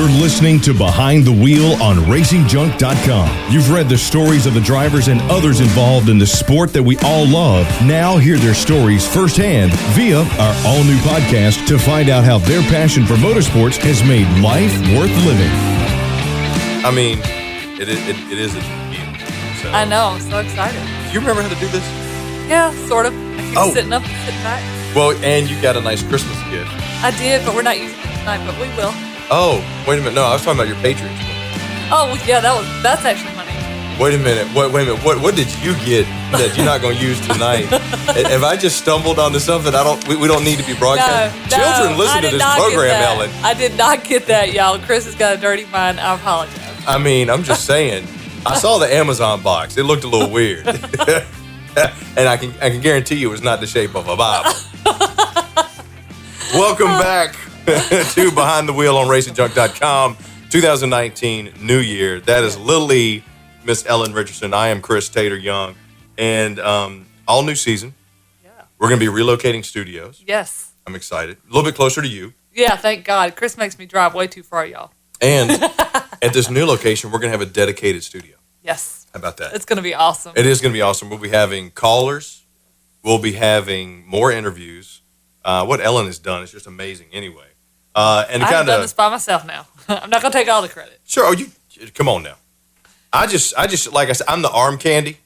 You're listening to Behind the Wheel on RacingJunk.com. You've read the stories of the drivers and others involved in the sport that we all love. Now hear their stories firsthand via our all-new podcast to find out how their passion for motorsports has made life worth living. I mean, it is a deal. So. I know. I'm so excited. Do you remember how to do this? Yeah, sort of. I keep sitting up and sitting back. Well, and you got a nice Christmas gift. I did, but we're not using it tonight, but we will. Oh, wait a minute. No, I was talking about your Patriots. Oh, yeah, that's actually money. Wait a minute. Wait a minute. What did you get that you're not going to use tonight? Have I just stumbled onto something we don't need to be broadcast? No, Children listen to this program, Ellen. I did not get that, y'all. Chris has got a dirty mind. I apologize. I mean, I'm just saying. I saw the Amazon box. It looked a little weird. And I can guarantee you it was not the shape of a Bible. Welcome back to Behind the Wheel on RacingJunk.com. 2019, New Year. That is Lil E, Miss Ellen Richardson. I am Chris Tater Young. And all new season. Yeah. We're going to be relocating studios. Yes. I'm excited. A little bit closer to you. Yeah, thank God. Chris makes me drive way too far, y'all. And at this new location, we're going to have a dedicated studio. Yes. How about that? It's going to be awesome. It is going to be awesome. We'll be having callers. We'll be having more interviews. What Ellen has done is just amazing anyway. And I've done this by myself now. I'm not going to take all the credit. Sure. Oh, you come on now. I just like I said, I'm the arm candy.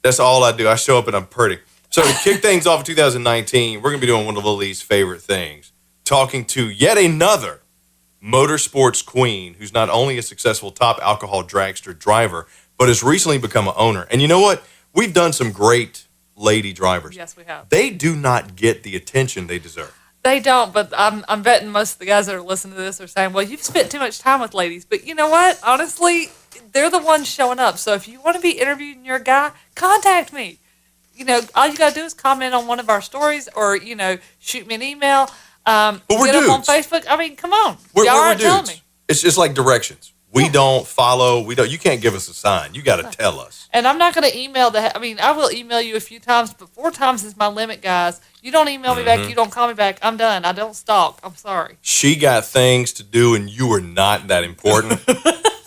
That's all I do. I show up and I'm pretty. So to kick things off in 2019, we're going to be doing one of Lil E's favorite things, talking to yet another motorsports queen who's not only a successful top alcohol dragster driver, but has recently become an owner. And you know what? We've done some great lady drivers. Yes, we have. They do not get the attention they deserve. They don't, but I'm betting most of the guys that are listening to this are saying, well, you've spent too much time with ladies. But you know what? Honestly, they're the ones showing up. So if you want to be interviewed and you're a guy, contact me. You know, all you got to do is comment on one of our stories or, you know, shoot me an email. But we're get dudes. up on Facebook. I mean, come on. We're Y'all aren't dudes. telling me. It's just like directions. We don't follow. You can't give us a sign. You got to tell us. And I'm not going to email I will email you a few times, but 4 times is my limit, guys. You don't email me back. You don't call me back. I'm done. I don't stalk. I'm sorry. She got things to do, and you are not that important.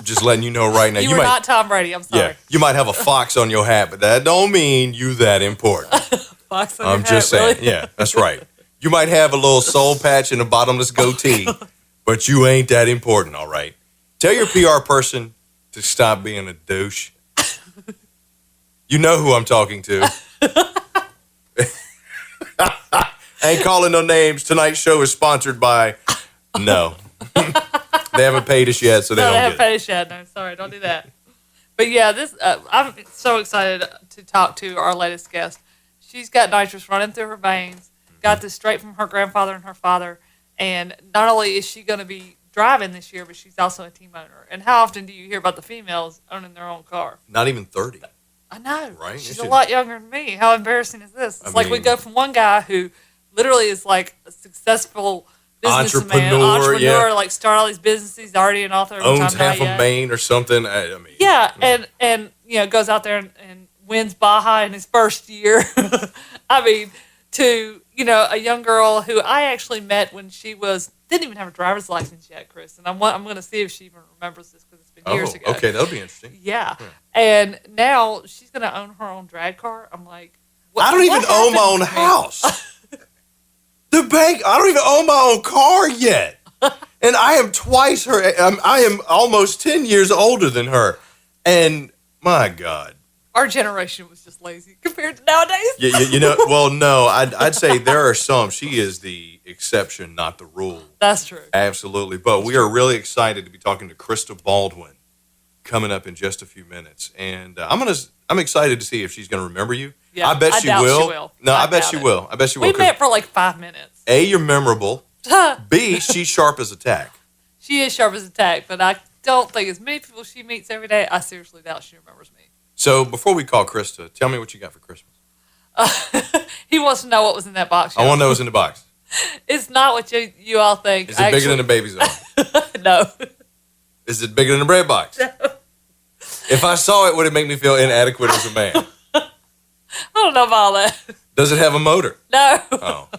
Just letting you know right now. You are not Tom Brady. I'm sorry. Yeah, you might have a fox on your hat, but that don't mean you that important. Fox on your I'm just hat, saying. really? Yeah, that's right. You might have a little soul patch and a bottomless goatee, but you ain't that important, all right? Tell your PR person to stop being a douche. You know who I'm talking to. I ain't calling no names. Tonight's show is sponsored by... No. They haven't paid us yet, so they don't haven't get it. paid us yet. No, sorry. Don't do that. But yeah, I'm so excited to talk to our latest guest. She's got nitrous running through her veins, got this straight from her grandfather and her father, and not only is she going to be driving this year, but she's also a team owner. And how often do you hear about the females owning their own car? Not even 30. I know. Right? She's a lot younger than me. How embarrassing is this? It's like we go from one guy who literally is like a successful businessman, entrepreneur, like start all these businesses. He's already an author. Owns half of Maine or something. I mean, yeah, and you know, goes out there and wins Baja in his first year. I mean, to, you know, a young girl who I actually met when she didn't even have a driver's license yet, Chris. And I'm going to see if she even remembers this because it's been years ago. Okay, that'll be interesting. Yeah. And now she's going to own her own drag car. I'm like, I don't even own my own house. The bank, I don't even own my own car yet. And I am twice her. I am almost 10 years older than her. And my God. Our generation was just lazy compared to nowadays. You know, well, no, I'd say there are some. She is the exception, not the rule. That's true. Absolutely. But we are really excited to be talking to Krista Baldwin coming up in just a few minutes. And I'm excited to see if she's going to remember you. Yeah, I bet she doubt will. She will. No, I bet she will. I bet she will. We met for like 5 minutes. A, you're memorable. B, she's sharp as a tack. She is sharp as a tack, but I don't think as many people she meets every day, I seriously doubt she remembers me. So before we call Krista, tell me what you got for Christmas. He wants to know what was in that box. I want to know what's in the box. It's not what you all think. Is it bigger than the baby's arm? No. Is it bigger than the bread box? No. If I saw it, would it make me feel inadequate as a man? I don't know about all that. Does it have a motor? No. Oh.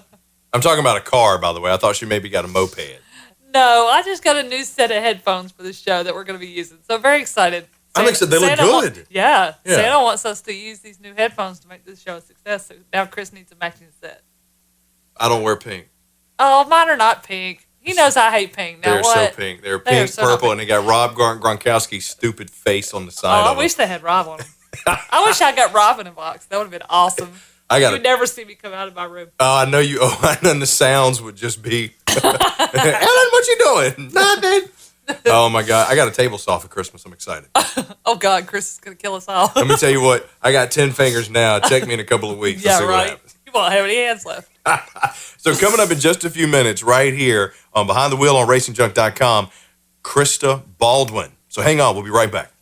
I'm talking about a car, by the way. I thought she maybe got a moped. No, I just got a new set of headphones for the show that we're going to be using. So I'm very excited. I'm excited. They look good. Yeah. Santa wants us to use these new headphones to make this show a success. So now Chris needs a matching set. I don't wear pink. Oh, mine are not pink. He knows I hate pink. Now They're what? so pink. They're pink, so purple, and they got Rob Gronkowski's stupid face on the side of I wish they had Rob on them. I wish I got Rob in a box. That would have been awesome. You would never see me come out of my room. Oh, I know you. Oh, and then the sounds would just be, Ellen, what you doing? Nothing. Oh, my God. I got a table saw for Christmas. I'm excited. Oh, God. Chris is going to kill us all. Let me tell you what. I got 10 fingers now. Check me in a couple of weeks. Yeah, see right. What happens. You won't have any hands left. So coming up in just a few minutes, right here on Behind the Wheel on RacingJunk.com, Krista Baldwin. So hang on. We'll be right back.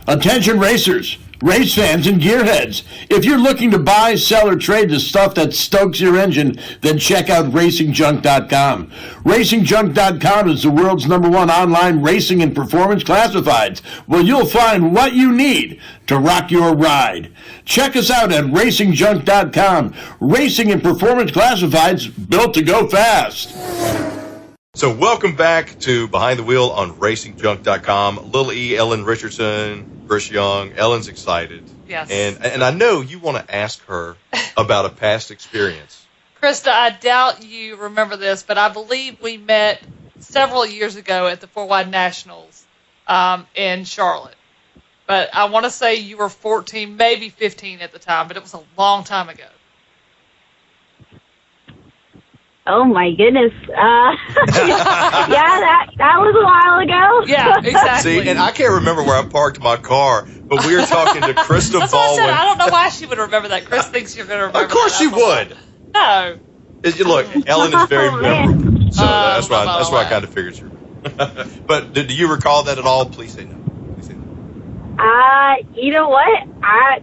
Attention racers, race fans, and gearheads. If you're looking to buy, sell, or trade the stuff that stokes your engine, then check out RacingJunk.com. RacingJunk.com is the world's #1 online racing and performance classifieds, where you'll find what you need to rock your ride. Check us out at RacingJunk.com. Racing and performance classifieds built to go fast. So welcome back to Behind the Wheel on RacingJunk.com. Lil E, Ellen Richardson, Chris Young. Ellen's excited. Yes. And I know you want to ask her about a past experience. Krista, I doubt you remember this, but I believe we met several years ago at the 4-Wide Nationals in Charlotte. But I want to say you were 14, maybe 15 at the time, but it was a long time ago. Oh my goodness. Yeah, that was a while ago. Yeah, exactly. See, and I can't remember where I parked my car, but we were talking to Krista That's what I Baldwin. said. I don't know why she would remember that. Chris thinks you're going to remember Of course that. she would. No. Look, Ellen is very memorable, so that's why I kind of figured you. But do you recall that at all? Please say no. You know what?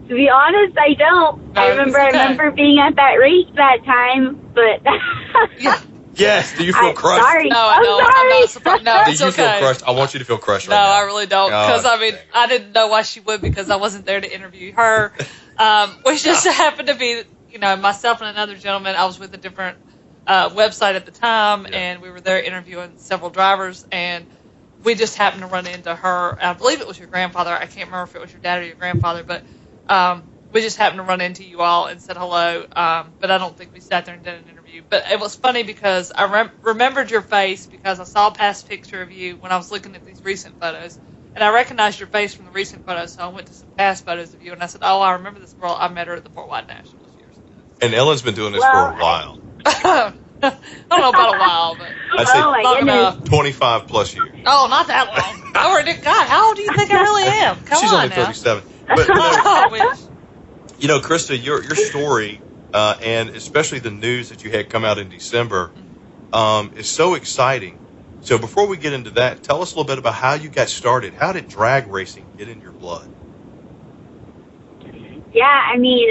To be honest, I don't. No, I remember being at that race that time, but Yes. Do you feel crushed? Sorry. No, I'm sorry. I'm not surprised. No, Do it's you okay. feel crushed? I want you to feel crushed right No, now. I really don't. Because, Oh, I mean, I didn't know why she would because I wasn't there to interview her. We just happened to be, myself and another gentleman. I was with a different website at the time, and we were there interviewing several drivers, and we just happened to run into her. I believe it was your grandfather. I can't remember if it was your dad or your grandfather, but we just happened to run into you all and said hello. But I don't think we sat there and did an interview. But it was funny because I remembered your face because I saw a past picture of you when I was looking at these recent photos. And I recognized your face from the recent photos, so I went to some past photos of you, and I said, oh, I remember this girl. I met her at the 4-Wide Nationals years ago. And Ellen's been doing this for a while. I don't know about a while, but I'd say Oh my long goodness. enough. 25 plus years. Oh, not that long. God, how old do you think I really am? Come She's on only now. 37. But Oh, I wish. Krista, your story, and especially the news that you had come out in December, is so exciting. So before we get into that, tell us a little bit about how you got started. How did drag racing get in your blood? Yeah, I mean,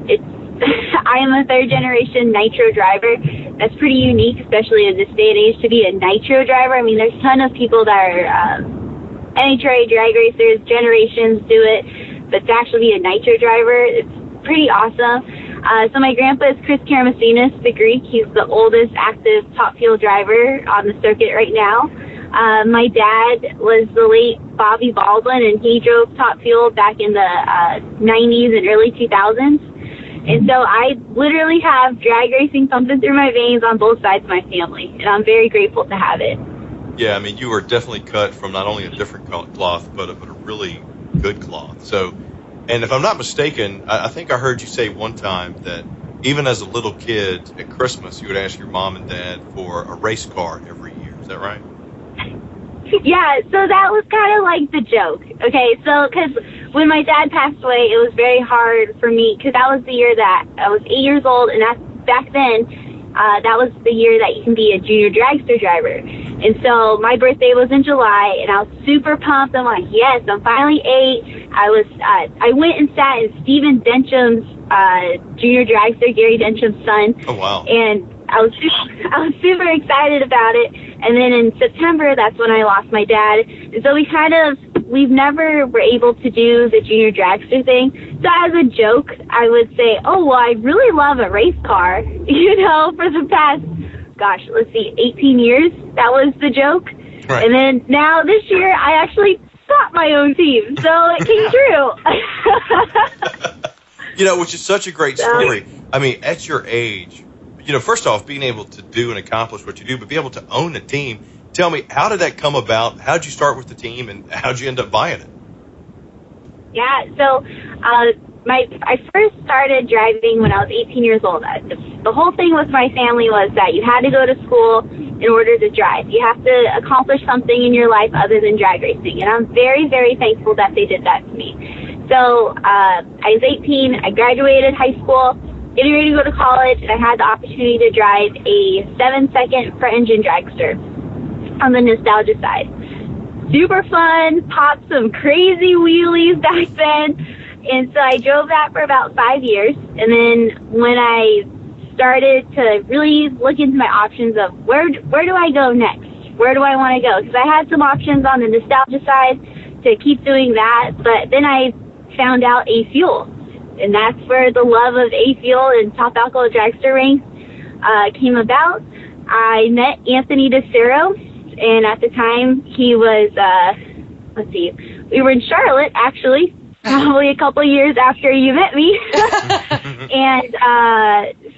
it's I am a third-generation nitro driver. That's pretty unique, especially in this day and age, to be a nitro driver. I mean, there's a ton of people that are NHRA drag racers, generations do it, but to actually be a nitro driver, it's pretty awesome. So my grandpa is Chris Karamasinas, the Greek. He's the oldest active top fuel driver on the circuit right now. My dad was the late Bobby Baldwin, and he drove top fuel back in the 90s and early 2000s. And so I literally have drag racing pumping through my veins on both sides of my family, and I'm very grateful to have it. Yeah, I mean, you were definitely cut from not only a different cloth, but a really good cloth. So, and if I'm not mistaken, I think I heard you say one time that even as a little kid at Christmas, you would ask your mom and dad for a race car every year. Is that right? Yeah, so that was kind of like the joke. Okay, so because when my dad passed away, it was very hard for me because that was the year that I was 8 years old, and back then, that was the year that you can be a junior dragster driver. And so my birthday was in July, and I was super pumped. I'm like, yes, I'm finally 8. I went and sat in Steven Dencham's junior dragster, Gary Dencham's son. Oh, wow. And I was super excited about it. And then in September, that's when I lost my dad. And so we've never were able to do the junior dragster thing. So as a joke, I would say, oh, well, I really love a race car, for the past gosh, let's see, 18 years. That was the joke. Right. And then now this year, I actually got my own team, so it came true. Which is such a great story. I mean, at your age, first off, being able to do and accomplish what you do, but be able to own a team. Tell me, how did that come about? How did you start with the team, and how did you end up buying it? Yeah, so I first started driving when I was 18 years old. The whole thing with my family was that you had to go to school in order to drive. You have to accomplish something in your life other than drag racing, and I'm very, very thankful that they did that to me. So I was 18, I graduated high school, getting ready to go to college, and I had the opportunity to drive a 7-second front engine dragster on the nostalgia side. Super fun, popped some crazy wheelies back then. And so I drove that for about 5 years. And then when I started to really look into my options of where do I go next? Where do I want to go? Because I had some options on the nostalgia side to keep doing that. But then I found out A-Fuel. And that's where the love of A-Fuel and Top Alcohol Dragster Ranks came about. I met Anthony DeCero. And at the time, he was, we were in Charlotte, actually, probably a couple of years after you met me. And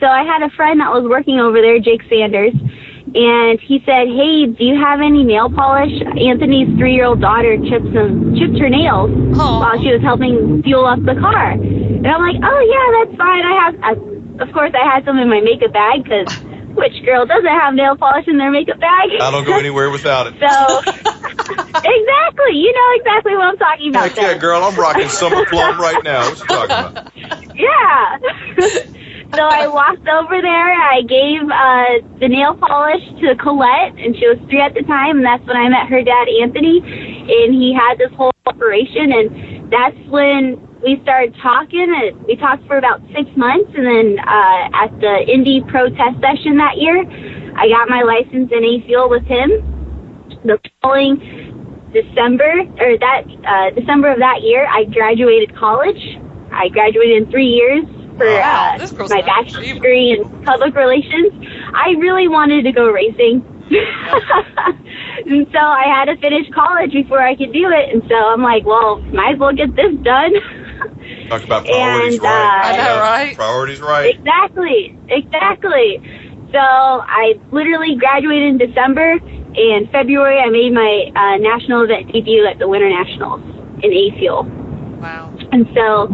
so I had a friend that was working over there, Jake Sanders, and he said, hey, do you have any nail polish? Anthony's 3-year-old daughter chipped her nails while she was helping fuel up the car. And I'm like, oh, yeah, that's fine. Of course, I had some in my makeup bag because... which girl doesn't have nail polish in their makeup bag? I don't go anywhere without it. So, exactly. You know exactly what I'm talking about. Heck yeah, girl. I'm rocking Summer Plum right now. What you talking about? Yeah. So I walked over there. I gave the nail polish to Colette, and she was 3 at the time, and that's when I met her dad, Anthony, and he had this whole operation, and that's when we started talking. We talked for about 6 months, and then at the Indy Pro Test session that year, I got my license in A-Fuel with him. The following December of that year, I graduated college. I graduated in 3 years for my bachelor's degree in public relations. I really wanted to go racing. And so I had to finish college before I could do it. And so I'm like, well, might as well get this done. Talk about priorities right. I know, right? Priorities right. Exactly. So I literally graduated in December. In February, I made my national event debut at the Winter Nationals in A-Fuel. Wow. And so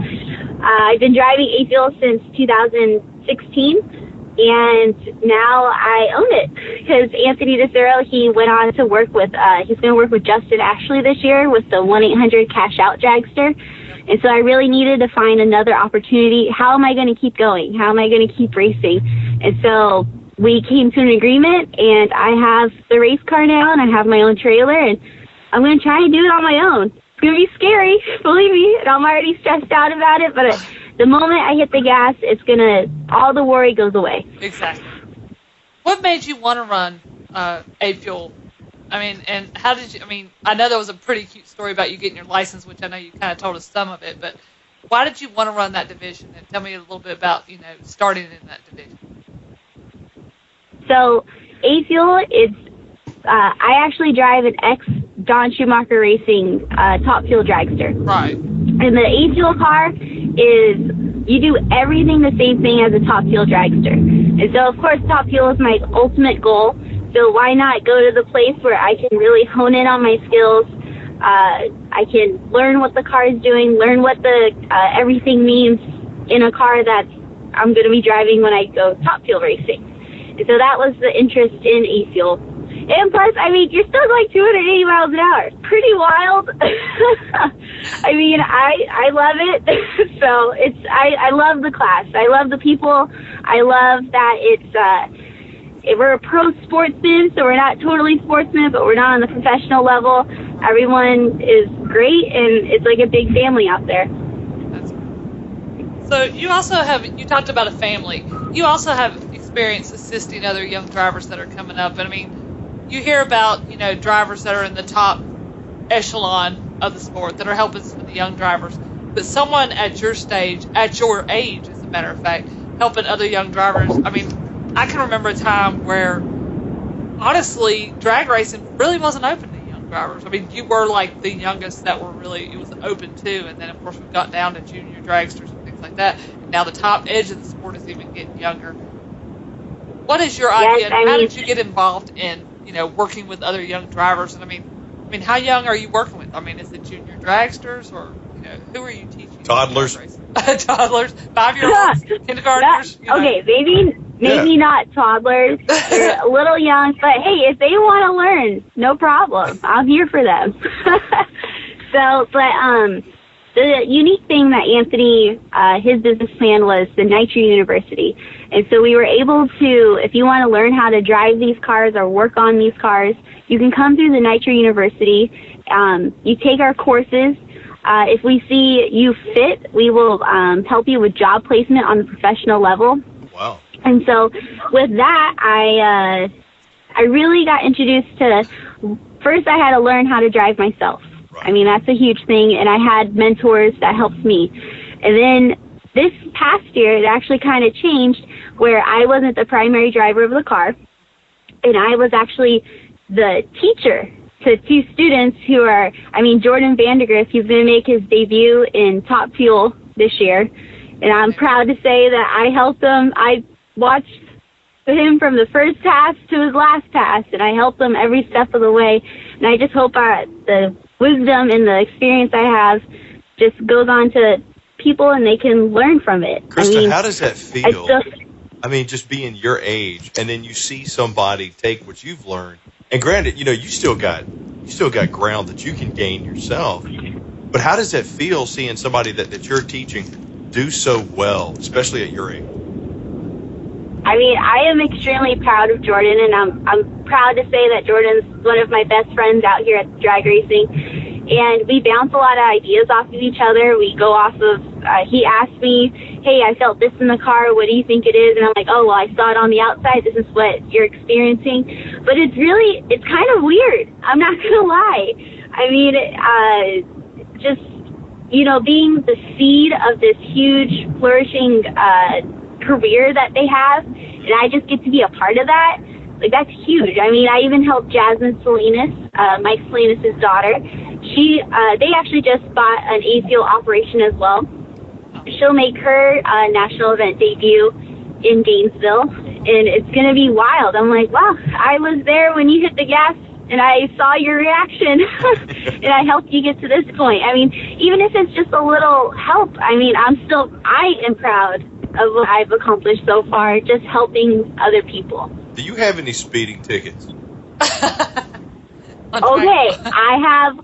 I've been driving A-Fuel since 2016. And now I own it because Anthony DeCero, he went on to work with, he's going to work with Justin Ashley this year with the 1-800 Cash Out Dragster. And so I really needed to find another opportunity. How am I going to keep going? How am I going to keep racing? And so we came to an agreement, and I have the race car now, and I have my own trailer, and I'm going to try and do it on my own. It's going to be scary, believe me, and I'm already stressed out about it, but the moment I hit the gas, all the worry goes away. Exactly. What made you want to run A-Fuel? I mean, and how did you, I know there was a pretty cute story about you getting your license, which I know you kind of told us some of it, but why did you want to run that division? And tell me a little bit about, starting in that division. So, A-Fuel, I actually drive an ex-Don Schumacher Racing Top Fuel Dragster. Right. And the A-Fuel car is, you do everything the same thing as a Top Fuel Dragster. And so, of course, Top Fuel is my ultimate goal. So why not go to the place where I can really hone in on my skills? I can learn what the car is doing, learn what the everything means in a car that I'm going to be driving when I go Top Fuel racing. And so that was the interest in A-Fuel. And plus, you're still going 280 miles an hour. Pretty wild. I love it. So I love the class. I love the people. I love that we're a pro sportsman, so we're not totally sportsmen, but we're not on the professional level. Everyone is great, and it's like a big family out there. So you talked about a family. You also have experience assisting other young drivers that are coming up. And you hear about, drivers that are in the top echelon of the sport that are helping some of the young drivers. But someone at your age, as a matter of fact, helping other young drivers, I can remember a time where honestly, drag racing really wasn't open to young drivers. I mean, you were like the youngest that were really, it was open to, and then of course we got down to junior dragsters and things like that. And now the top edge of the sport is even getting younger. What is your idea, and how did you get involved in, working with other young drivers? And I mean, how young are you working with? I mean, is it junior dragsters, or who are you teaching? Toddlers. Toddlers, 5-year-olds, kindergartners. Okay, maybe not toddlers. They're a little young, but hey, if they want to learn, no problem. I'm here for them. The unique thing that Anthony, his business plan was the Nitro University. And so we were able to, if you want to learn how to drive these cars or work on these cars, you can come through the Nitro University. You take our courses. If we see you fit, we will help you with job placement on the professional level. Wow. And so with that, I really got introduced to, first I had to learn how to drive myself. I mean, that's a huge thing, and I had mentors that helped me. And then this past year, it actually kind of changed where I wasn't the primary driver of the car, and I was actually the teacher to two students who are, Jordan Vandergriff, he's going to make his debut in Top Fuel this year, and I'm proud to say that I helped him. I watched him from the first pass to his last pass, and I helped him every step of the way, and I just hope the wisdom and the experience I have just goes on to people and they can learn from it. Krista, how does that feel? Just being your age, and then you see somebody take what you've learned. And granted, you still got ground that you can gain yourself. But how does that feel seeing somebody that you're teaching do so well, especially at your age? I am extremely proud of Jordan, and I'm proud to say that Jordan's one of my best friends out here at drag racing. And we bounce a lot of ideas off of each other. We go off of, he asked me, hey, I felt this in the car. What do you think it is? And I'm like, oh, well, I saw it on the outside. This is what you're experiencing. But it's kind of weird. I'm not going to lie. Being the seed of this huge, flourishing career that they have, and I just get to be a part of that, that's huge. I even helped Jasmine Salinas, Mike Salinas' daughter. They actually just bought an ACL operation as well. She'll make her national event debut in Gainesville, and it's going to be wild. I'm like, wow, I was there when you hit the gas, and I saw your reaction, and I helped you get to this point. Even if it's just a little help, I am proud of what I've accomplished so far, just helping other people. Do you have any speeding tickets? Okay, I have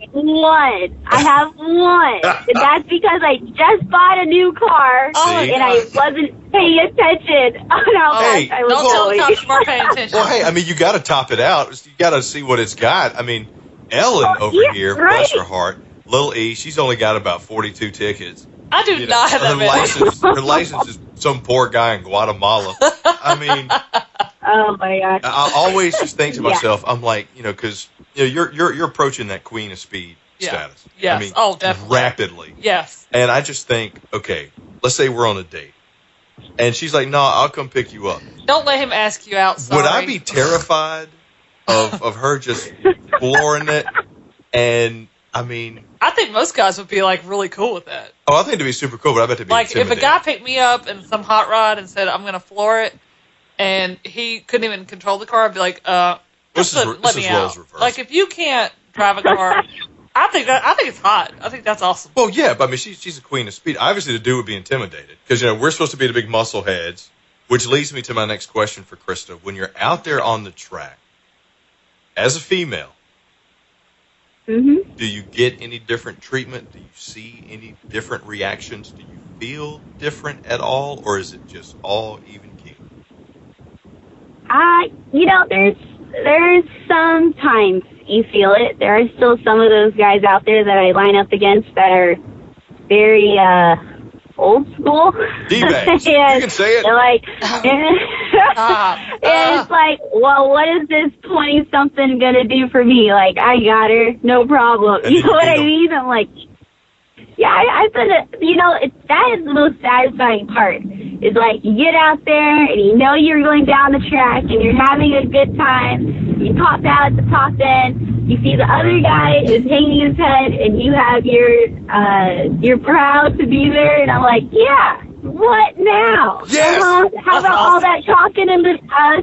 one. That's because I just bought a new car, and I wasn't paying attention on how fast I was don't going. tell the cops we're paying attention. Well, you got to top it out. You got to see what it's got. Ellen over here, bless her heart, little E, she's only got about 42 tickets. I do not have that many. Her license is some poor guy in Guatemala. Oh my gosh! I always just think to myself, I'm like, because you're approaching that queen of speed status. Yes. Definitely. Rapidly. Yes. And I just think, okay, let's say we're on a date, and she's like, no, I'll come pick you up. Don't let him ask you out. Sorry. Would I be terrified of her just flooring it? And I think most guys would be really cool with that. Oh, I think it'd be super cool, but I bet it'd be if a guy picked me up in some hot rod and said, I'm going to floor it, and he couldn't even control the car, I'd be like, let me out. If you can't drive a car, I think it's hot. I think that's awesome. Well, yeah, but she's a queen of speed. Obviously, the dude would be intimidated because we're supposed to be the big muscle heads, which leads me to my next question for Krista. When you're out there on the track as a female, do you get any different treatment? Do you see any different reactions? Do you feel different at all, or is it just all even keel? There's sometimes you feel it. There are still some of those guys out there that I line up against that are very old school. D-bags. You can say it. They're like, and it's like, well, what is this 20-something going to do for me? I got her, no problem. You know what I mean? I'm like, yeah, I've been, that is the most satisfying part. is like you get out there and you know you're going down the track and you're having a good time. You pop out at the top end. You see the other guy is hanging his head, and you have you're proud to be there. And I'm like, yeah. What now? Yes. How about all that talking in the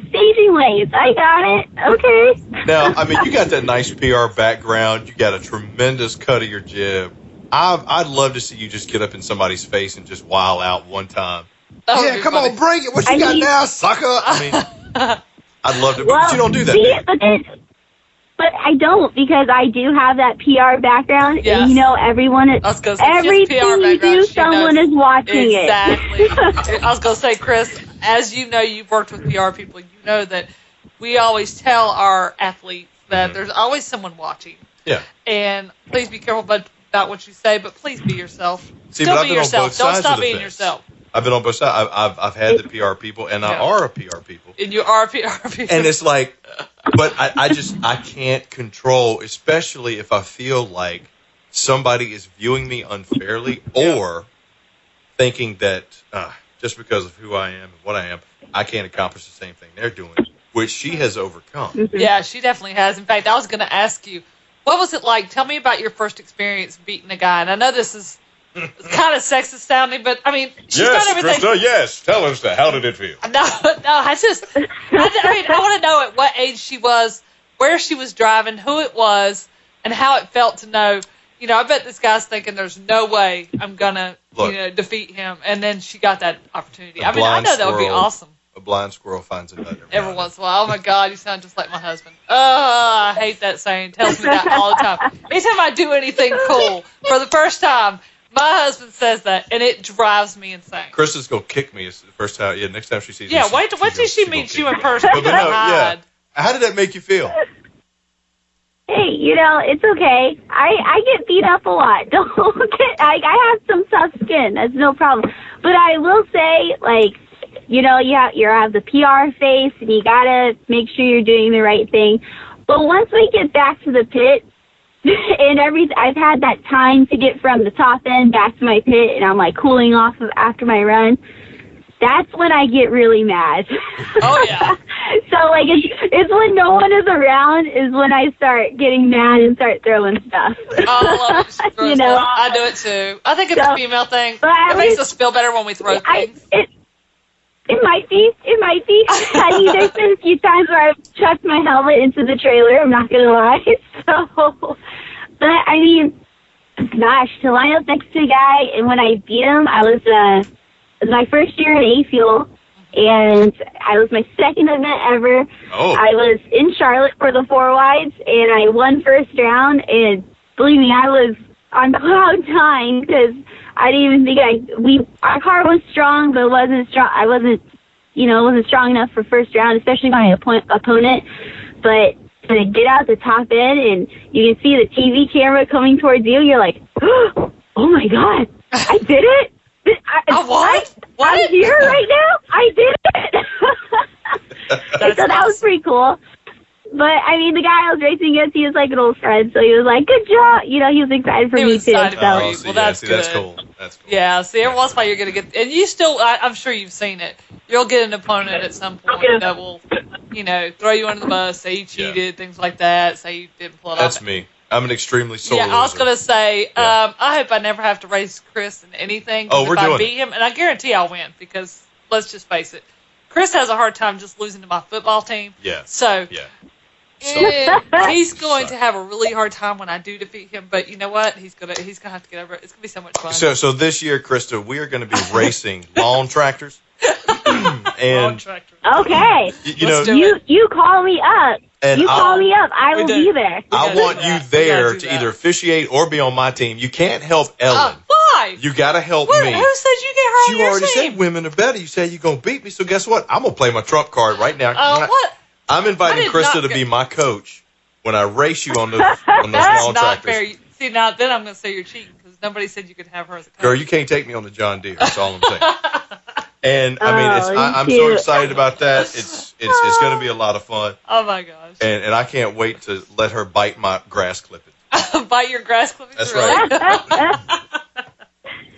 staging lanes? I got it. Okay. Now, I mean, you got that nice PR background. You got a tremendous cut of your jib. I'd love to see you just get up in somebody's face and just wow out one time. Yeah, come on, bring it. What you got now, sucker? I mean, I'd love to, but you don't do that. But I don't, because I do have that PR background, Yes. and you know everyone is, everything you do, someone is watching exactly. it. I was going to say, Chris, as you know, you've worked with PR people, you know that we always tell our athletes that there's always someone watching. Yeah. And please be careful about what you say, but please be yourself. See, Still but I've be been on yourself. both Don't sides stop of the being fence. yourself. I've been on both sides. I've had the PR people, and I are a PR people. And you are a PR people. And it's like, but I can't control, especially if I feel like somebody is viewing me unfairly or thinking that just because of who I am and what I am, I can't accomplish the same thing they're doing, which she has overcome. Yeah, she definitely has. In fact, I was going to ask you, what was it like? Tell me about your first experience beating a guy. And I know this is kind of sexist sounding, but I mean, she's done everything. Krista, yes. Tell us that. How did it feel? No, I want to know at what age she was, where she was driving, who it was, and how it felt to know, you know, I bet this guy's thinking there's no way I'm going to, defeat him. And then she got that opportunity. I mean, I know that would be awesome. A blind squirrel finds a nut Every once in a while. Oh, my God, you sound just like my husband. Oh, I hate that saying. Tells me that all the time. Anytime I do anything cool, for the first time, my husband says that, and it drives me insane. Krista's going to kick me the first time. Yeah, next time she sees me. Yeah, wait till she meets you in person. But no, yeah. How did that make you feel? Hey, you know, it's okay. I get beat up a lot. I have some tough skin. That's no problem. But I will say, like, you know, you have the PR face, and you gotta make sure you're doing the right thing. But once we get back to the pit, and I've had that time to get from the top end back to my pit, and I'm like cooling off after my run. That's when I get really mad. Oh yeah. So like it's when no one is around is when I start getting mad and start throwing stuff. Oh, I love it. You know, I do it too. I think it's a female thing. It makes us feel better when we throw things. It might be. I mean, there's been a few times where I've chucked my helmet into the trailer. I'm not gonna lie. So, but I mean, gosh, to line up next to a guy, and when I beat him, it was my first year at A-Fuel, and I was my second event ever. Oh. I was in Charlotte for the 4 wides, and I won first round, and believe me, I was on cloud nine because I didn't even think our car was strong, but it wasn't strong. I wasn't strong enough for first round, especially my opponent. But to get out the top end and you can see the TV camera coming towards you, you're like, oh my God, I did it. What? I'm here right now. I did it. So that was pretty cool. But, I mean, the guy I was racing against, he was like an old friend, so he was like, good job. You know, he was excited for me, too. Well, that's good. That's cool. Yeah, see, every once in a while you're going to get, and you still, I'm sure you've seen it, you'll get an opponent at some point that will, throw you under the bus, say you cheated, things like that, say you didn't pull it off. That's me. I'm an extremely sore loser. I was going to say, I hope I never have to race Chris in anything. Oh, we're if doing I beat him, and I guarantee I'll win, because let's just face it, Chris has a hard time just losing to my football team. Yeah. So, yeah. he's going to have a really hard time when I do defeat him, but you know what? He's gonna have to get over it. It's gonna be so much fun. So this year, Krista, we are going to be racing lawn tractors. Lawn tractors. Okay. You call me up. And call me up. I will be there. I want you there to either officiate or be on my team. You can't help Ellen. Why? You got to help me. Who said you get her on your team? You already said women are better. You say you're going to beat me. So guess what? I'm going to play my trump card right now. What? I'm inviting Krista to be my coach when I race you on those lawn tractors. Not fair. See, now then I'm going to say you're cheating because nobody said you could have her as a coach. Girl, you can't take me on the John Deere. That's all I'm saying. And I mean, I'm so excited about that. It's going to be a lot of fun. Oh my gosh! And I can't wait to let her bite my grass clippings. Bite your grass clippings? That's really? right.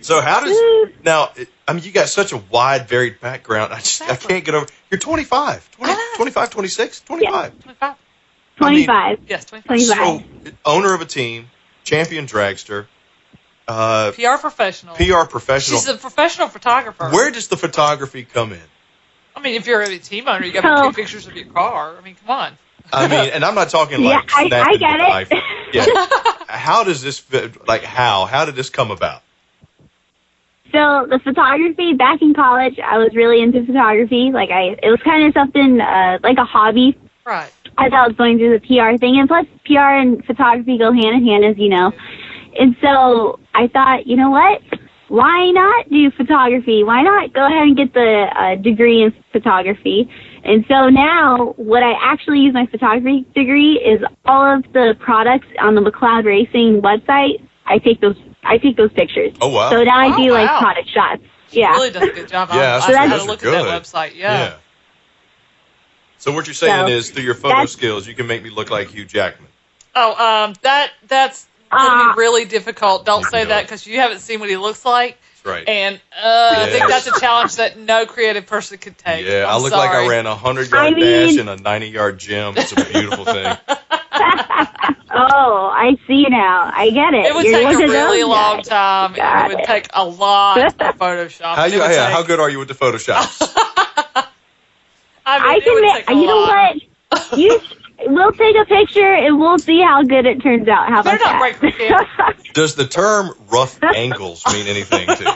So how does now? I mean, you got such a wide, varied background. I can't get over. You're 25, 25, 26, 25. Yeah, 25. 25. Yes, 25. So, owner of a team, champion dragster, PR professional. She's a professional photographer. Where does the photography come in? I mean, if you're a team owner, you got to take pictures of your car. I mean, come on. I mean, and I'm not talking like I get it. iPhone. Yeah. How does this fit? Like, how did this come about? So the photography, back in college, I was really into photography. It was kind of something like a hobby. Right. As I was going through the PR thing, and plus PR and photography go hand in hand, as you know. And so I thought, you know what? Why not do photography? Why not go ahead and get the degree in photography? And so now what I actually use my photography degree is all of the products on the McLeod Racing website. I take those pictures. Oh, wow. So now I do like product shots. Yeah. Really does a good job. Yeah, I had to look at that website. Yeah. So what you're saying is through your photo skills, you can make me look like Hugh Jackman. Oh, that's going to be really difficult. Don't say that because you haven't seen what he looks like. That's right. And I think that's a challenge that no creative person could take. Yeah, I look like I ran a 100-yard dash in a 90-yard gym. It's a beautiful thing. Oh, I see now. I get it. It would take a really long time. It would take a lot of Photoshop. How good are you with the Photoshops? I can. You know what? We'll take a picture and we'll see how good it turns out. How about that? They're not great for kids. Does the term rough angles mean anything to you?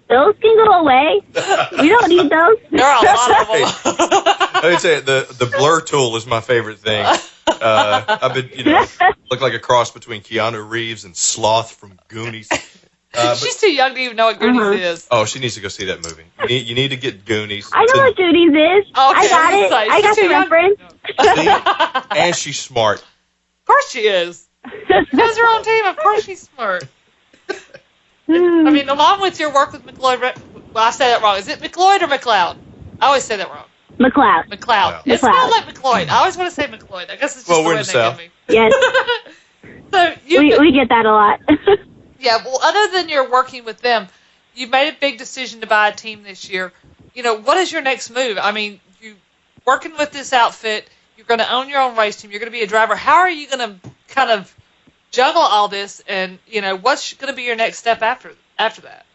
Those can go away. We don't need those. There are a lot of them. Let me say the blur tool is my favorite thing. I've been, look like a cross between Keanu Reeves and Sloth from Goonies. She's too young to even know what Goonies is. Oh, she needs to go see that movie. You need to get Goonies. I know what Goonies is. Okay, I got it. I got the reference. And she's smart. Of course she is. She has her own team. Of course she's smart. I mean, along with your work with McLeod, well, I say that wrong. Is it McLeod or McLeod? I always say that wrong. McLeod. It's not like McLeod. I always want to say McLeod. I guess it's just the way they give me. Yes. So we get that a lot. Yeah, well, other than you're working with them, you made a big decision to buy a team this year. What is your next move? I mean, you working with this outfit, you're going to own your own race team, you're going to be a driver. How are you going to kind of juggle all this, and, what's going to be your next step after that?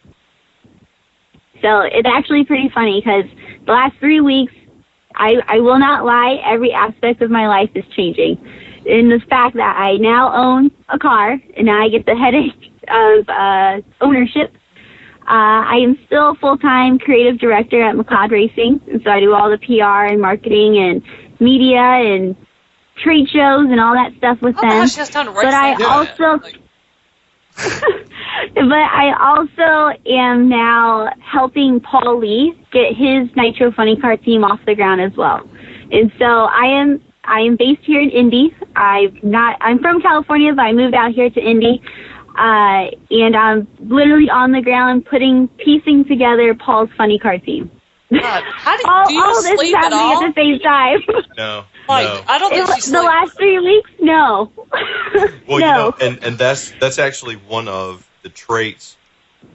So it's actually pretty funny because the last 3 weeks, I will not lie, every aspect of my life is changing. In the fact that I now own a car, and now I get the headache of ownership. I am still full-time creative director at McLeod Racing, and so I do all the PR and marketing and media and trade shows and all that stuff with them. Gosh, she has time to race. But I also am now helping Paul Lee get his Nitro Funny Car team off the ground as well. And so I am based here in Indy. I'm from California, but I moved out here to Indy. And I'm literally on the ground piecing together Paul's funny car team. God, do you all this is sleep at all? At the same time. No. I don't think she sleeps. The last 3 weeks, no. Well, no. And that's actually one of the traits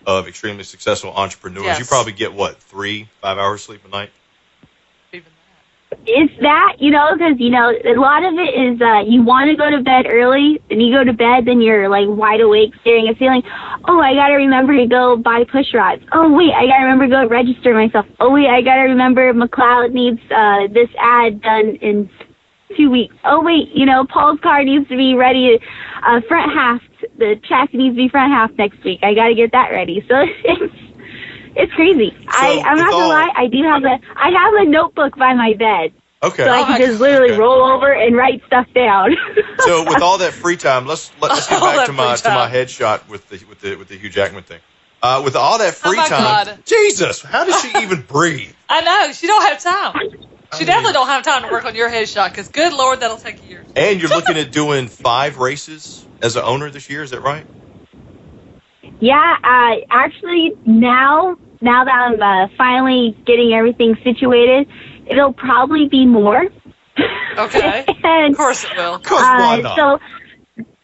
of extremely successful entrepreneurs. Yes. You probably get 3-5 hours sleep a night. It's that, because, a lot of it is you want to go to bed early, and you go to bed, then you're, wide awake, staring at the ceiling. Oh, I got to remember to go buy push rods. Oh, wait, I got to remember to go register myself. Oh, wait, I got to remember McLeod needs this ad done in 2 weeks. Oh, wait, Paul's car needs to be ready, front half, the chassis needs to be front half next week. I got to get that ready. So it's crazy. So I'm not gonna lie. I have a notebook by my bed. Okay. So I can just literally roll over and write stuff down. So with all that free time, let's get back to my headshot with the Hugh Jackman thing. With all that free time, God. Jesus, how does she even breathe? I know, she don't have time. She definitely don't have time to work on your headshot because, good Lord, that'll take years. And you're looking at doing 5 races as an owner this year. Is that right? Yeah, actually, now that I'm finally getting everything situated, it'll probably be more. Okay. And, of course it will. Because why not? So,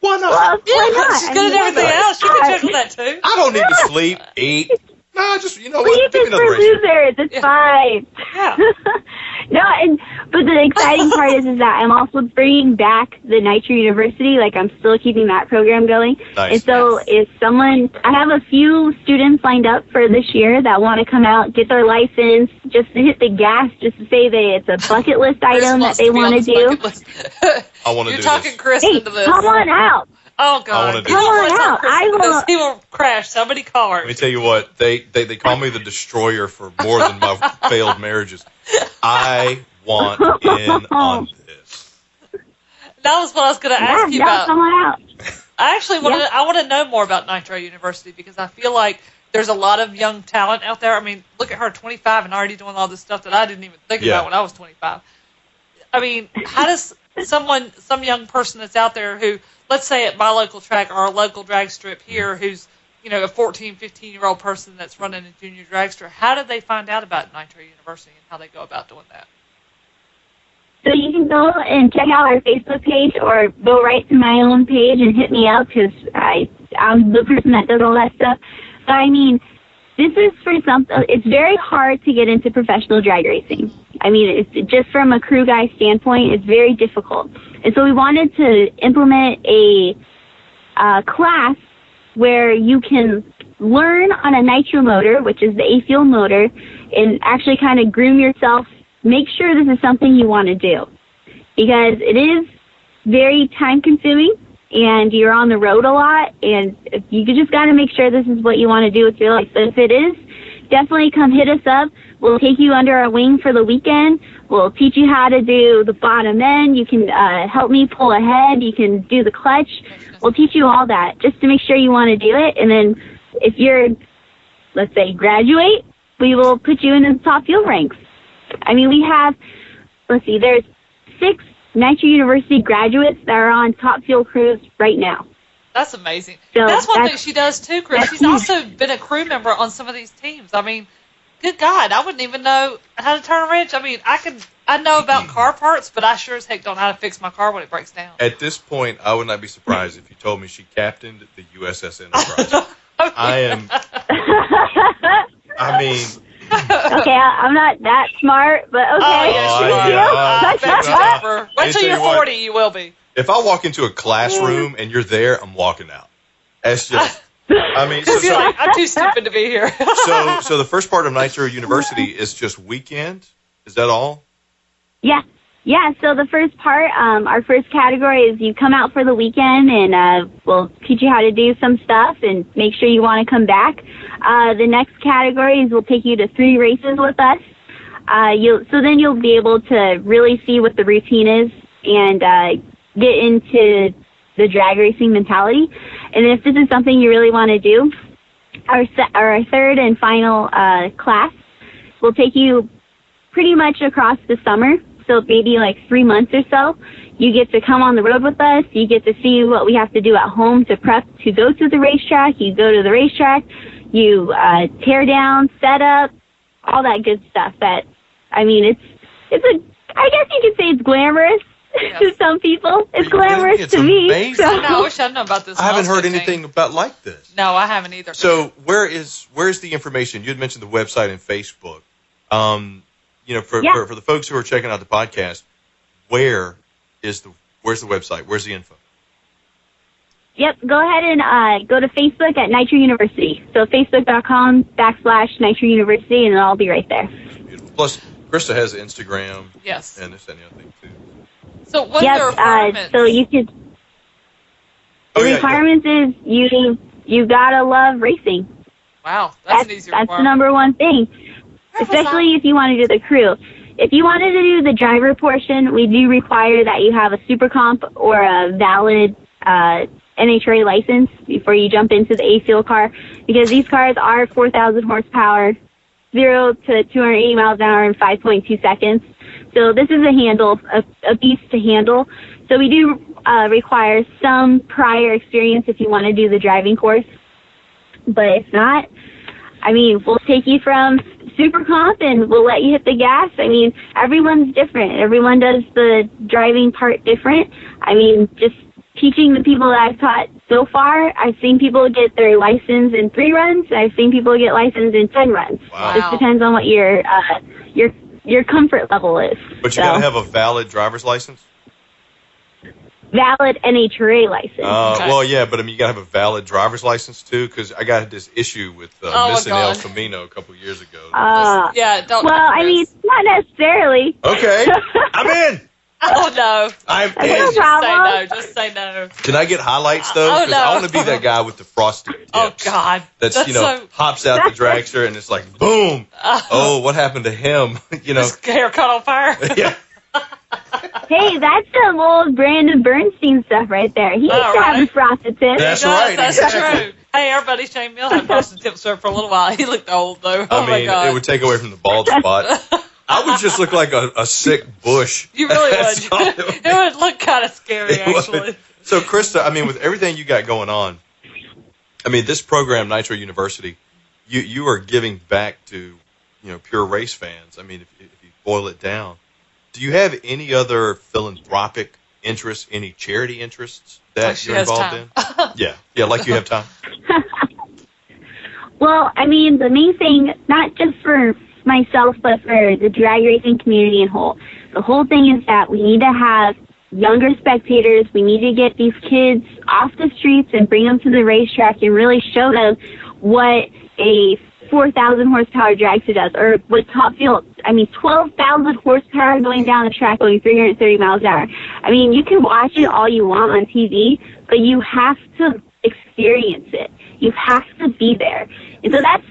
Why not? Well, why Yeah, not? she's good at everything else. She can juggle that too. I don't need to sleep, eat. No, just, you know Sleep what? Give me is another for race. losers. It's fine. Yeah. No, but the exciting part is that I'm also bringing back the Nitro University. Like, I'm still keeping that program going. Nice. And so I have a few students lined up for this year that want to come out, get their license, just to hit the gas, just to say that it's a bucket list item that they want to do. I want to do You're talking this. Chris Hey, into this. come on out. Oh, I God. wanna do Come on out. I will. He will crash so many cars. Let me tell you what, they call me the destroyer for more than my failed marriages. I want in on this. That was what I was going to ask you Yeah, about. come on out. I actually want to know more about Nitro University because I feel like there's a lot of young talent out there. I mean, look at her, 25, and already doing all this stuff that I didn't even think about when I was 25. I mean, how does some young person that's out there who, let's say at my local track or a local drag strip here, who's, you know, a 14, 15-year-old person that's running a junior drag strip, how do they find out about Nitro University and how they go about doing that? So you can go and check out our Facebook page or go right to my own page and hit me up because I'm the person that does all that stuff. But I mean, this is for something, it's very hard to get into professional drag racing. I mean, it's just from a crew guy standpoint, it's very difficult. And so we wanted to implement a class where you can learn on a nitro motor, which is the A-fuel motor, and actually kind of groom yourself. Make sure this is something you want to do because it is very time-consuming and you're on the road a lot, and you just got to make sure this is what you want to do with your life. So if it is, definitely come hit us up. We'll take you under our wing for the weekend. We'll teach you how to do the bottom end. You can help me pull ahead. You can do the clutch. We'll teach you all that just to make sure you want to do it. And then if you're, let's say, graduate, we will put you in the top field ranks. I mean, we have, there's 6 Nitro University graduates that are on top field crews right now. That's amazing. So that's one thing she does too, Chris. She's also been a crew member on some of these teams. I mean, good God, I wouldn't even know how to turn a wrench. I mean, I know about car parts, but I sure as heck don't know how to fix my car when it breaks down. At this point, I would not be surprised if you told me she captained the USS Enterprise. I mean... Okay, I'm not that smart, but okay. Oh, yes, you are. Wait till you're 40, you will be. If I walk into a classroom and you're there, I'm walking out. That's just... I mean, I'm too stupid to be here. so the first part of Nitro University is just weekend? Is that all? Yeah. So the first part, our first category is you come out for the weekend and we'll teach you how to do some stuff and make sure you want to come back. The next category is we'll take you to 3 races with us. So then you'll be able to really see what the routine is and get into the drag racing mentality. And if this is something you really want to do, our third and final class will take you pretty much across the summer. So maybe like 3 months or so, you get to come on the road with us. You get to see what we have to do at home to prep to go to the racetrack. You go to the racetrack, you tear down, set up, all that good stuff. I guess you could say it's glamorous to some people. It's glamorous it's to me. Amazing. So. I wish I'd known about this. I haven't heard anything about like this. No, I haven't either. So where's the information? You had mentioned the website and Facebook. For the folks who are checking out the podcast, where's the website? Where's the info? Yep, go ahead and go to Facebook at Nitro University. So facebook.com/Nitro University, and it'll all be right there. Beautiful. Plus, Krista has Instagram. Yes. And this and the other thing, too. So what are the requirements? So you could... The requirements is you gotta love racing. Wow, that's an easy requirement. That's the number one thing. Especially if you want to do the crew. If you wanted to do the driver portion, we do require that you have a super comp or a valid NHRA license before you jump into the A-Fuel car, because these cars are 4,000 horsepower, 0 to 280 miles an hour in 5.2 seconds. So this is a beast to handle. So we do require some prior experience if you want to do the driving course. But if not, I mean, we'll take you from super comp and we'll let you hit the gas. I mean, everyone's different. Everyone does the driving part different. I mean, just teaching the people that I've taught so far, I've seen people get their license in 3 runs. I've seen people get licensed in 10 runs. Wow. It just depends on what your comfort level is. But you got to have a valid driver's license? Valid NHRA license. Well, yeah, but I mean, you got to have a valid driver's license too, because I got this issue with missing El Camino a couple years ago. Don't. Well, I mean, not necessarily. Okay, I'm in. Oh no! I'm no in. problem. Just say no. Can I get highlights though? Oh, Because no. I want to be that guy with the frosted tips. Oh God! That's hops out the dragster and it's like boom. Oh, what happened to him? His hair caught on fire. Yeah. Hey, that's some old Brandon Bernstein stuff right there. He used to have a frosted tip. That's right. That's Exactly. true. Hey, everybody, Shane Mill had frosted tips for a little while. He looked old though. I mean, it would take away from the bald spot. I would just look like a sick bush. You really That's all would. It would look kind of scary, It would. actually. So, Krista, I mean, with everything you got going on, I mean, this program, Nitro University, you are giving back to, pure race fans. I mean, if you boil it down, do you have any other philanthropic interests, any charity interests that you're involved in? Yeah, like you have time. Well, I mean, the main thing, not just for myself, but for the drag racing community in whole, the whole thing is that we need to have younger spectators. We need to get these kids off the streets and bring them to the racetrack and really show them what a 4,000 horsepower dragster does, or what Top Fuel. I mean, 12,000 horsepower going down the track, going 330 miles an hour. I mean, you can watch it all you want on TV, but you have to experience it. You have to be there. And so that's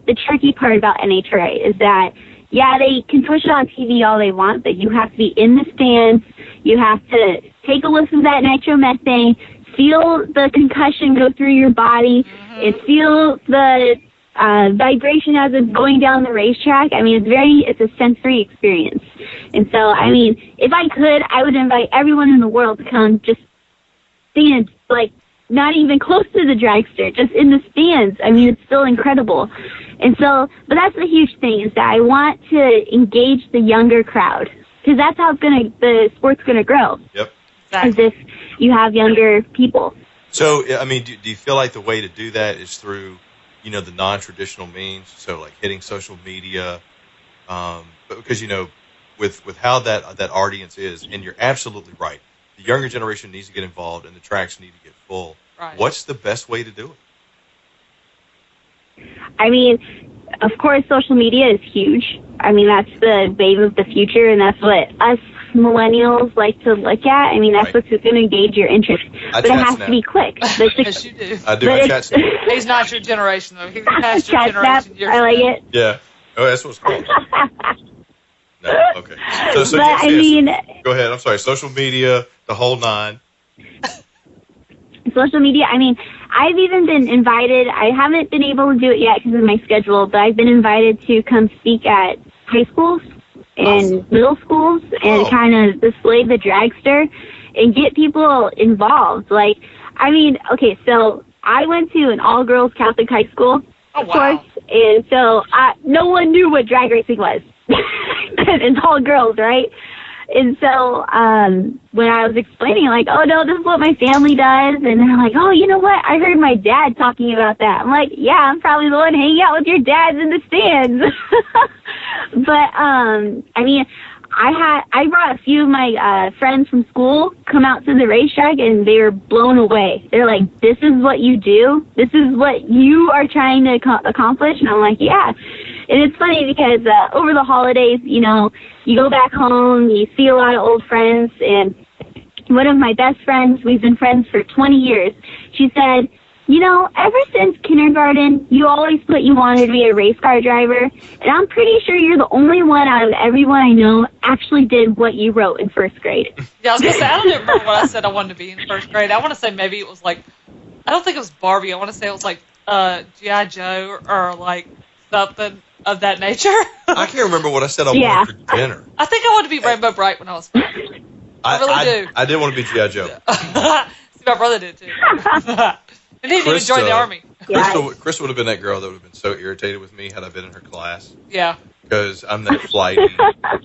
the tricky part about NHRA is that, yeah, they can push it on TV all they want, but you have to be in the stands. You have to take a whiff of that nitromethane, feel the concussion go through your body, and feel the vibration as it's going down the racetrack. I mean, it's a sensory experience. And so, I mean, if I could, I would invite everyone in the world to come just stand, like, not even close to the dragster, just in the stands. I mean, it's still incredible. And so, but that's the huge thing is that I want to engage the younger crowd because that's how the sport's going to grow. Yep. As if you have younger people. So, I mean, do you feel like the way to do that is through, the non-traditional means? So, like hitting social media, because with how that audience is, and you're absolutely right. The younger generation needs to get involved, and the tracks need to get full. Right. What's the best way to do it? I mean, of course, social media is huge. I mean, that's the wave of the future, and that's what us millennials like to look at. I mean, that's what's going to engage your interest. But it has to be quick. Yes, you do. I do. I chat snap. He's not your generation, though. He's past your Chat snap, generation. I like it. Yeah. Oh, that's what it's called. No, okay. So But, yes, I mean, go ahead. I'm sorry. Social media, the whole nine. social media, I mean, I've even been invited. I haven't been able to do it yet because of my schedule, but I've been invited to come speak at high schools and middle schools and kind of display the dragster and get people involved. Like, I mean, okay, so I went to an all-girls Catholic high school, of course, and so no one knew what drag racing was. It's all girls, right? And so when I was explaining, like, oh, no, this is what my family does, and they're like, oh, you know what? I heard my dad talking about that. I'm like, yeah, I'm probably the one hanging out with your dads in the stands. But, I mean, I brought a few of my friends from school come out to the racetrack, and they were blown away. They're like, this is what you do? This is what you are trying to accomplish? And I'm like, yeah. And it's funny because over the holidays, you go back home, you see a lot of old friends, and one of my best friends, we've been friends for 20 years, she said, ever since kindergarten, you always put you wanted to be a race car driver, and I'm pretty sure you're the only one out of everyone I know actually did what you wrote in first grade. Yeah, I was going to say, I don't even remember what I said I wanted to be in first grade. I want to say maybe it was like, I don't think it was Barbie. I want to say it was like G.I. Joe or like something of that nature. I can't remember what I said I wanted for dinner. I think I wanted to be Rainbow Bright when I was 5. I really do. I did want to be G.I. Joe. See, my brother did too. And he didn't even join the army. Krista would have been that girl that would have been so irritated with me had I been in her class. Yeah. Because I'm that flighty.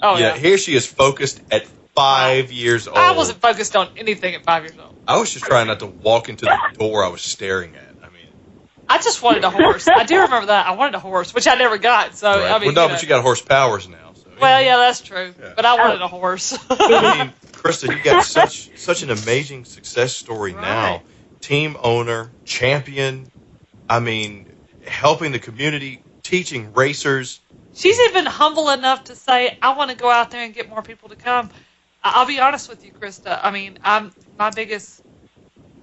Oh, yeah. Here she is focused at 5 years old. I wasn't focused on anything at 5 years old. I was just trying not to walk into the door I was staring at. I mean, I just wanted a horse. I do remember that. I wanted a horse, which I never got. So right. I mean, but you got horse powers now. So, well, yeah, that's true. Yeah. But I wanted a horse. I mean, Krista, you got such an amazing success story now. Team owner, champion. I mean, helping the community, teaching racers. She's even humble enough to say, I want to go out there and get more people to come. I'll be honest with you, Krista. I mean, my biggest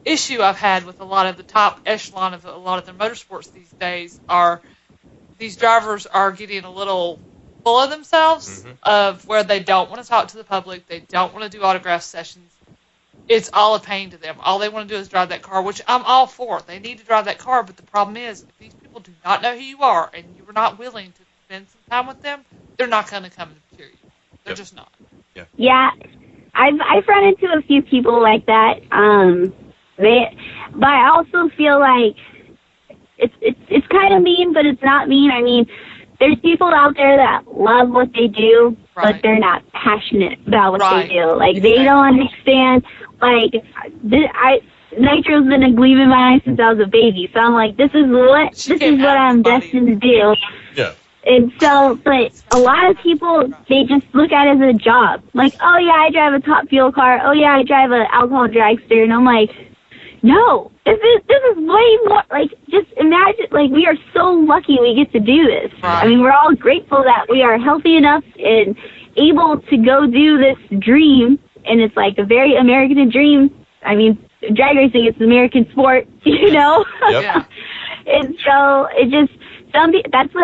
issue I've had with a lot of the top echelon of a lot of the motorsports these days are these drivers are getting a little full of themselves, of where they don't want to talk to the public, they don't want to do autograph sessions. It's all a pain to them. All they want to do is drive that car, which I'm all for. They need to drive that car, but the problem is, if these people do not know who you are and you are not willing to spend some time with them, they're not going to come and cheer you. They're just not. Yeah, I've run into a few people like that. But I also feel like it's kind of mean, but it's not mean. I mean, there's people out there that love what they do, but they're not passionate about what they do. Like, they don't understand. Like, Nitro's been a gleam in my eye since I was a baby. So I'm like, this is what I'm destined to do. Yeah. And so, but a lot of people, they just look at it as a job. Like, oh yeah, I drive a top fuel car. Oh yeah, I drive an alcohol dragster. And I'm like, no, this is way more, like, just imagine, like, we are so lucky we get to do this. I mean, we're all grateful that we are healthy enough and able to go do this dream, and it's like a very American dream. I mean, drag racing, it's an American sport, you know? Yep. And so, it just, that's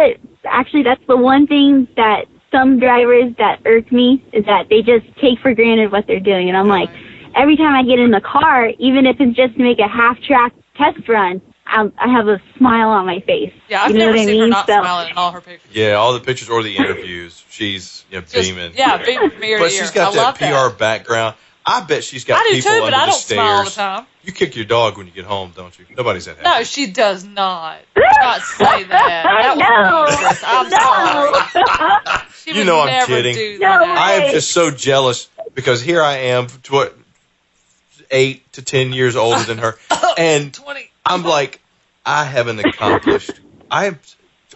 the one thing that some drivers that irk me, is that they just take for granted what they're doing. And I'm like, every time I get in the car, even if it's just to make a half-track test run, I have a smile on my face. Yeah, I've never seen her not smiling in all her pictures. Yeah, all the pictures or the interviews, she's beaming. Yeah, beaming from ear to ear. But she's got that PR background. I bet she's got people under the stairs. I do too, but I don't smile all the time. You kick your dog when you get home, don't you? Nobody's that happy. No, she does not. Do not say that. That was I'm sorry. She would I'm never kidding. do that. I am just so jealous because here I am, 8 to 10 years older than her, and 20. I'm like, I haven't accomplished. I am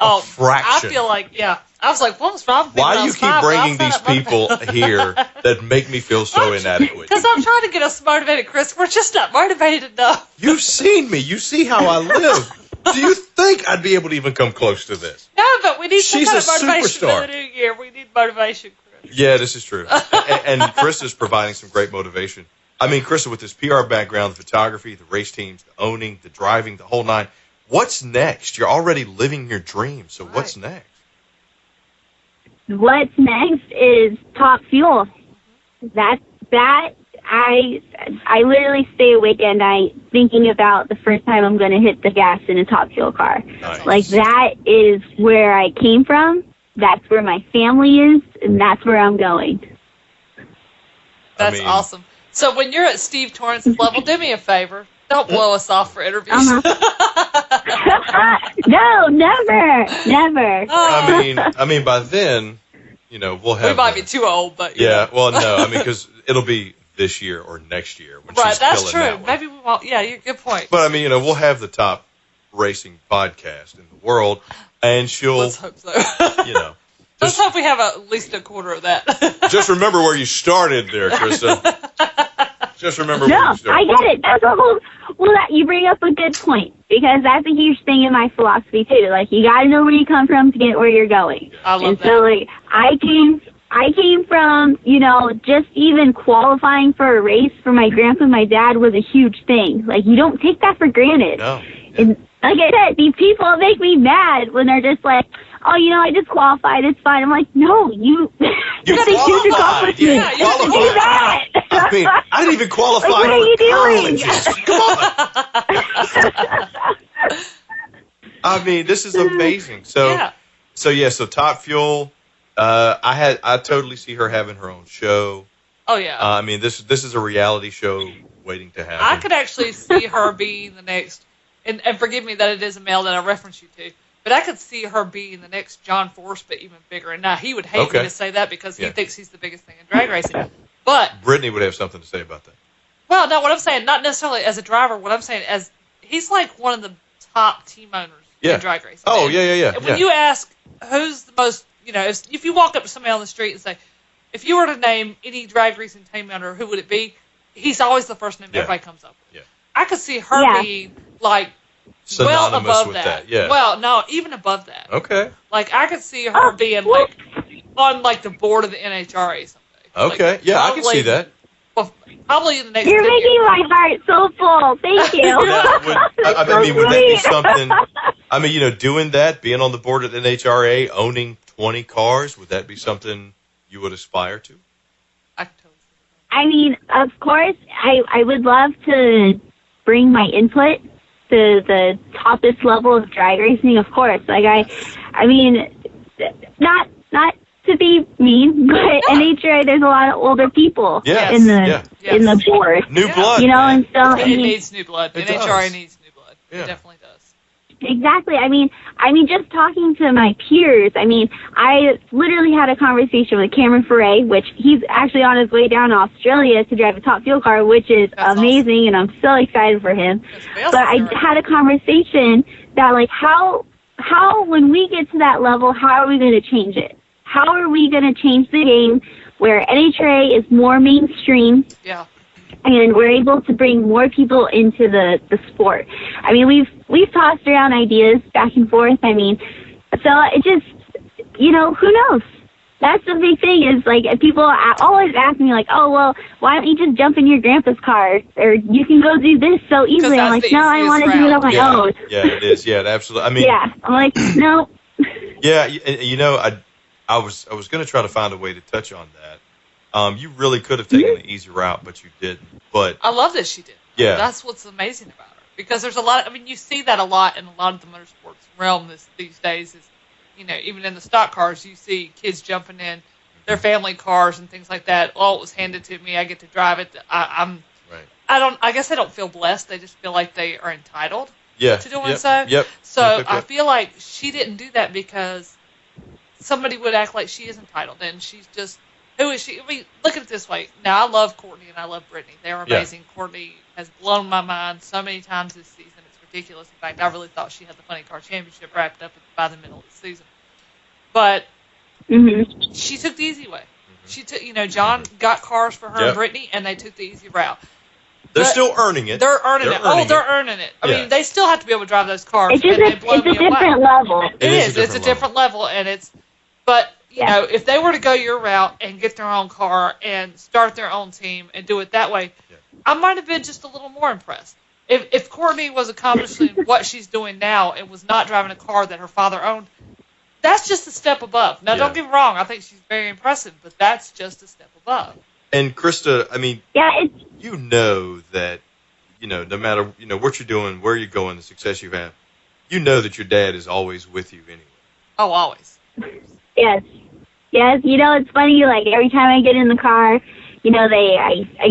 a fraction. I feel like, I was like, what was wrong with me? Why do you keep bringing these people here that make me feel so inadequate? Because I'm trying to get us motivated, Chris. We're just not motivated enough. You've seen me. You see how I live. Do you think I'd be able to even come close to this? No, but we need some kind of motivation superstar. for the new year. We need motivation, Chris. Yeah, this is true. and Krista is providing some great motivation. I mean, Krista, with this PR background, the photography, the race teams, the owning, the driving, the whole nine, what's next? You're already living your dream, so what's next? What's next is Top Fuel. I literally stay awake at night thinking about the first time I'm going to hit the gas in a Top Fuel car. Nice. Like, that is where I came from. That's where my family is, and that's where I'm going. That's awesome. So when you're at Steve Torrance's level, do me a favor. Don't blow us off for interviews. No, never. I mean, by then, we'll have. We might be too old, but well, no, I mean, because it'll be this year or next year when she's that's killing true. that one. Maybe we won't. Yeah, you're good point. But I mean, we'll have the top racing podcast in the world, and she'll. Let's hope so. Let's hope we have at least a quarter of that. Just remember where you started there, Krista. Just remember where you started. I get it. That's a whole. Well, you bring up a good point, because that's a huge thing in my philosophy too. Like, you got to know where you come from to get where you're going. I love that. So, like, I came from, just even qualifying for a race for my grandpa and my dad was a huge thing. Like, you don't take that for granted. No. And like I said, these people make me mad when they're just like, oh, I just qualified, it's fine. I'm like, no, you got a huge accomplishment. Yeah, you have to do that. I mean, I didn't even qualify what are you doing? Come on. I mean, this is amazing. So Top Fuel, I totally see her having her own show. Oh, yeah. I mean, this is a reality show waiting to happen. I could actually see her being the next, and forgive me that it is a male that I reference you to, but I could see her being the next John Force, but even bigger. And now he would hate me to say that because he thinks he's the biggest thing in drag racing. But Brittany would have something to say about that. well, no, what I'm saying, not necessarily as a driver. What I'm saying as he's like one of the top team owners in drag racing. Oh, And yeah. When you ask who's the most, if you walk up to somebody on the street and say, if you were to name any drag racing team owner, who would it be? He's always the first name everybody comes up with. Yeah. I could see her being like well Synonymous above with that. Yeah. Well, no, even above that. Okay. Like I could see her being like on like the board of the NHRA someday. Okay. Like, I can see that. Well, probably in the next. You're 10 making years. my heart so full. Thank you. Would that be something? Doing that, being on the board of the NHRA, owning 20 cars, would that be something you would aspire to? I can totally see I mean, of course, I would love to bring my input to the toppest level of drag racing. Of course, like I mean, not to be mean, but NHRA, there's a lot of older people in the board. New blood, and so it needs new blood. The NHRA needs new blood. Yeah. It definitely does. Exactly. I mean, just talking to my peers, I literally had a conversation with Cameron Foray, which he's actually on his way down to Australia to drive a top fuel car, which is amazing, and I'm so excited for him. But I had a conversation that, like, how when we get to that level, how are we going to change it? How are we going to change the game where NHRA is more mainstream? Yeah. And we're able to bring more people into the sport. I mean, we've tossed around ideas back and forth. I mean, so it just, who knows? That's the big thing is, like, people always ask me, like, oh, well, why don't you just jump in your grandpa's car? Or you can go do this so easily. I'm like, no, I want to do it on my own. Yeah, it is. Yeah, absolutely. I'm like, no. Yeah, I was going to try to find a way to touch on that. You really could have taken the easy route, but you didn't. But I love that she did. Yeah. That's what's amazing about her. Because there's a lot, you see that a lot in a lot of the motorsports realm these days is, even in the stock cars, you see kids jumping in their family cars and things like that. Oh, it was handed to me. I get to drive it. I guess I don't feel blessed. They just feel like they are entitled to doing so. Yep. So I feel like she didn't do that because somebody would act like she is entitled and she's just, who is she? I mean, look at it this way. Now, I love Courtney and I love Brittany. They're amazing. Yeah. Courtney has blown my mind so many times this season. It's ridiculous. In fact, I really thought she had the Funny Car Championship wrapped up by the middle of the season. But she took the easy way. She took, John got cars for her and Brittany, and they took the easy route. They're still earning it. They're earning it. They're earning it. I mean, they still have to be able to drive those cars. It's a different level. It is. It's a different level, and but if they were to go your route and get their own car and start their own team and do it that way, I might have been just a little more impressed. If Courtney was accomplishing what she's doing now and was not driving a car that her father owned, that's just a step above. Now, don't get me wrong. I think she's very impressive, but that's just a step above. And Krista, I mean, that, no matter, what you're doing, where you're going, the success you have, that your dad is always with you anyway. Oh, always. Yes. It's funny, like, every time I get in the car, I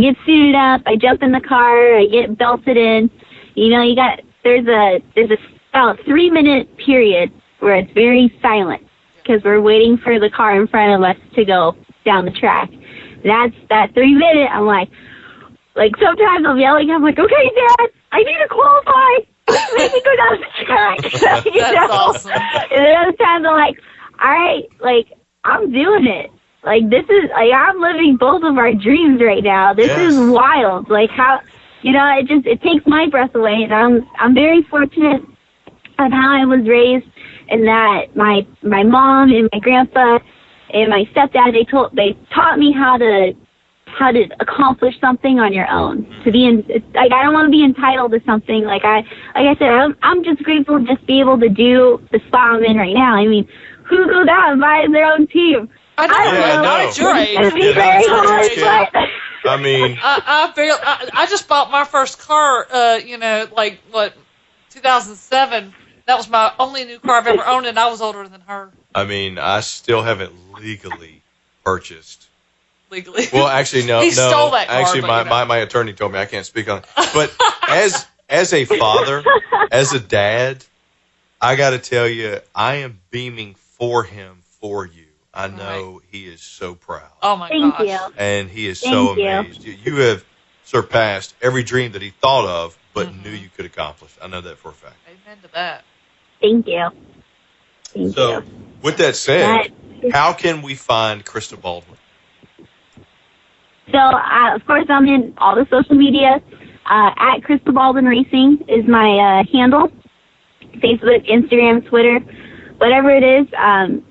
get suited up, I jump in the car, I get belted in, there's about a 3-minute period where it's very silent because we're waiting for the car in front of us to go down the track. That's that 3 minute. I'm like sometimes I'm yelling. I'm like, okay, Dad, I need to qualify. Make me go down the track. That's awesome. And then other times I'm like, all right, like, I'm doing it. Like, this is, like, I'm living both of our dreams right now. This is wild. Like, how, it takes my breath away. And I'm very fortunate of how I was raised, and that my mom and my grandpa and my stepdad, they taught me how to accomplish something on your own. To be I don't want to be entitled to something. Like I said, I'm just grateful to just be able to do the spot I'm in right now. I mean, who goes out and buys their own team? I know. Not at your age. It'd be very hard, but I mean, I just bought my first car. 2007. That was my only new car I've ever owned, and I was older than her. I mean, I still haven't legally purchased. Legally? Well, actually, no. He stole that car. Actually, my attorney told me I can't speak on it. But as a father, as a dad, I got to tell you, I am beaming for him, for you. I know he is so proud. Oh, my Thank gosh. you. And he is so Thank you. amazed. You have surpassed every dream that he thought of, but knew you could accomplish. I know that for a fact. Amen to that. Thank you. Thank So, you. with that said, how can we find Krista Baldwin? So, of course, I'm in all the social media. At Krista Baldwin Racing is my handle. Facebook, Instagram, Twitter, whatever it is.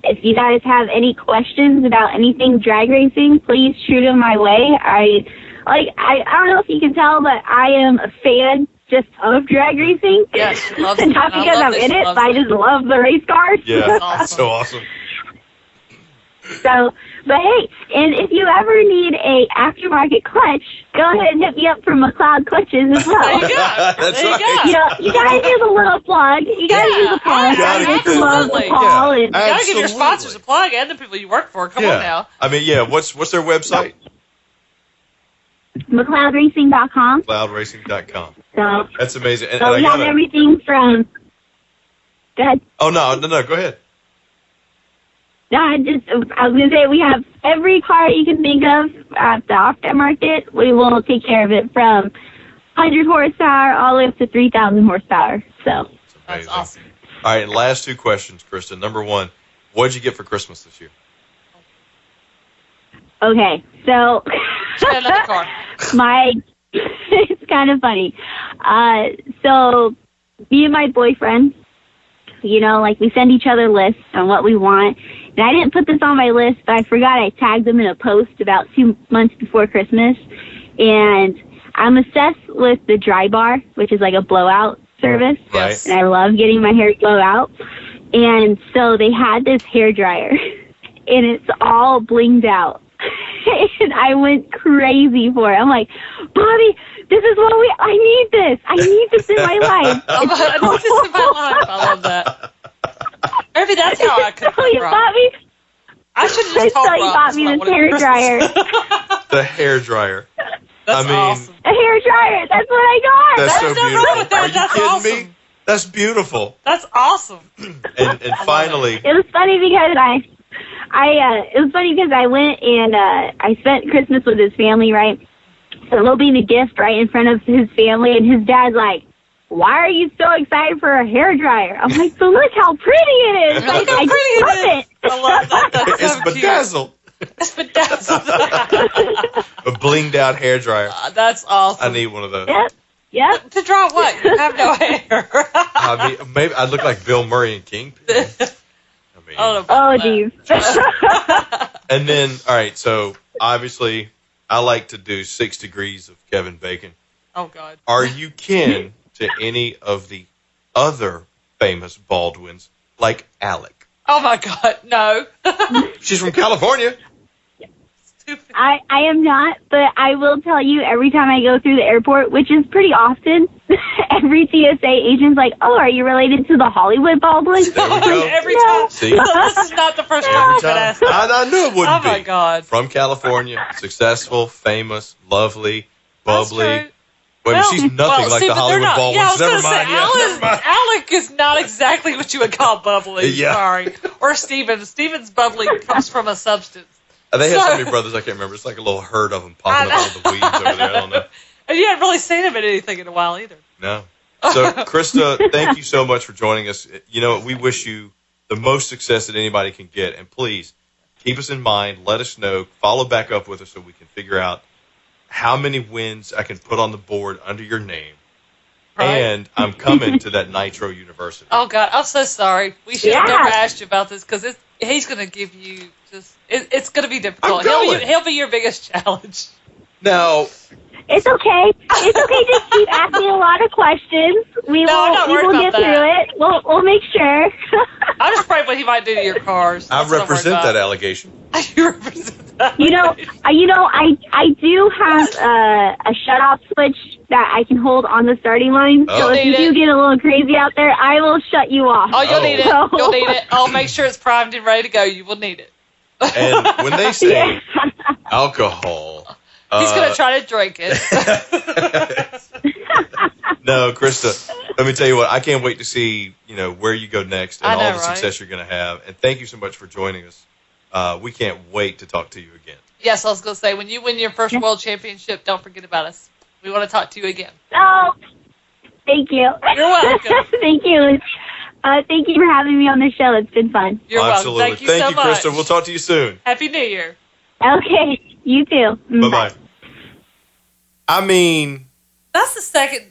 If you guys have any questions about anything drag racing, please shoot them my way. I don't know if you can tell, but I am a fan just of drag racing. Yes, she loves Not it. I because love I'm that in she it, loves but I it. just love the race cars. Yeah, Awesome. so awesome. So, but hey, and if you ever need a aftermarket clutch, go ahead and hit me up for McLeod clutches as well. There you go. That's there you right. You go. know, you gotta do the little plug. You gotta do the plug. gotta I get just the- love the Absolutely. call. Yeah. And You gotta give your Absolutely. sponsors a plug and the people you work for. Come on now. I mean, what's their website? McLeodRacing.com. Cloudracing.com. So, That's amazing. And, so we have everything from. Go ahead. Oh, no, go ahead. No, I was gonna say we have every car you can think of at the aftermarket. We will take care of it from 100 horsepower all the way up to 3,000 horsepower. So. That's Amazing. awesome. All right, and last two questions, Krista. Number one, what did you get for Christmas this year? Okay, so She got another car. it's kind of funny. So me and my boyfriend, you know, like we send each other lists on what we want. And I didn't put this on my list, but I forgot I tagged him in a post about 2 months before Christmas. And I'm obsessed with the Dry Bar, which is like a blowout service. Right. And I love getting my hair blow out. And so they had this hair dryer, and it's all blinged out. And I went crazy for it. I'm like, Bobby, this is what I need this. I need this in my life. I need this in my life. I love that. Maybe that's how I could So you Rob. bought me. I should have just So told you Rob bought that's me what I this wanted hair for dryer. Christmas. The hair dryer. That's I mean, awesome. A hair dryer. That's what I got. That's so There's nothing wrong beautiful. with that. Are you That's kidding awesome. me? That's beautiful. That's awesome. And finally, It was funny because it was funny because I went and I spent Christmas with his family, right? So opening the gift right in front of his family, and his dad's like, "Why are you so excited for a hair dryer?" I'm like, "So look how pretty it is! Look how I pretty just love it is. it." I love that. That's it's so cute. bedazzled. It's bedazzled. A blinged out hair dryer. That's awesome. I need one of those. Yep. To draw what? You have no hair. I mean, maybe I look like Bill Murray and Kingpin. I mean, I don't know Oh, about that. geez. and then, all right, so obviously I like to do 6 degrees of Kevin Bacon. Oh, God. Are you kin to any of the other famous Baldwins, like Alec? Oh, my God. No. She's from California. Stupid. I am not, but I will tell you every time I go through the airport, which is pretty often, every TSA agent's like, "Oh, are you related to the Hollywood Baldwin?" There we go. Every No. time. See? So this is not the first time Every I've been time. asked that. I knew it wouldn't Oh, be. my God. From California, successful, famous, lovely, That's bubbly. true. Wait, she's nothing like see, the but they're Hollywood not. Baldwins. Yeah, I was Never gonna mind. say, Yeah, Alec, never mind. Alec is not exactly what you would call bubbly. Yeah. Sorry. Or Steven. Steven's bubbly comes from a substance. They have So- so many brothers, I can't remember. It's like a little herd of them popping up out of the weeds over there. I don't know. And you haven't really seen him in anything in a while either. No. So, Krista, thank you so much for joining us. You know, we wish you the most success that anybody can get. And please, keep us in mind. Let us know. Follow back up with us so we can figure out how many wins I can put on the board under your name. Right. And I'm coming to that Nitro University. Oh, God. I'm so sorry. We should have Yeah. never asked you about this because he's going to give you just... It's going to be difficult. I'm going. He'll be your biggest challenge. Now, It's okay. It's okay. Just keep asking a lot of questions. We No, I'm not will. We worried will about get through it. We'll make sure. I'm just afraid what he might do to your cars. I That's what I'm worried represent that about. allegation. You represent that. I do have a shut-off switch that I can hold on the starting line. Oh. So if you Need do it. get a little crazy out there, I will shut you off. Oh, you'll need it. So- You'll need it. I'll make sure it's primed and ready to go. You will need it. And when they say Yeah. alcohol, He's going to try to drink it. No, Krista, let me tell you what, I can't wait to see, where you go next and I know, all the right? success you're going to have. And thank you so much for joining us. we can't wait to talk to you again. Yes, I was going to say, when you win your first world championship, don't forget about us. We want to talk to you again. Oh, thank you. You're welcome. Thank you. Thank you for having me on the show. It's been fun. You're Absolutely. welcome. Thank you so much. Krista. We'll talk to you soon. Happy New Year. Okay, you too. Bye-bye. I mean, that's the second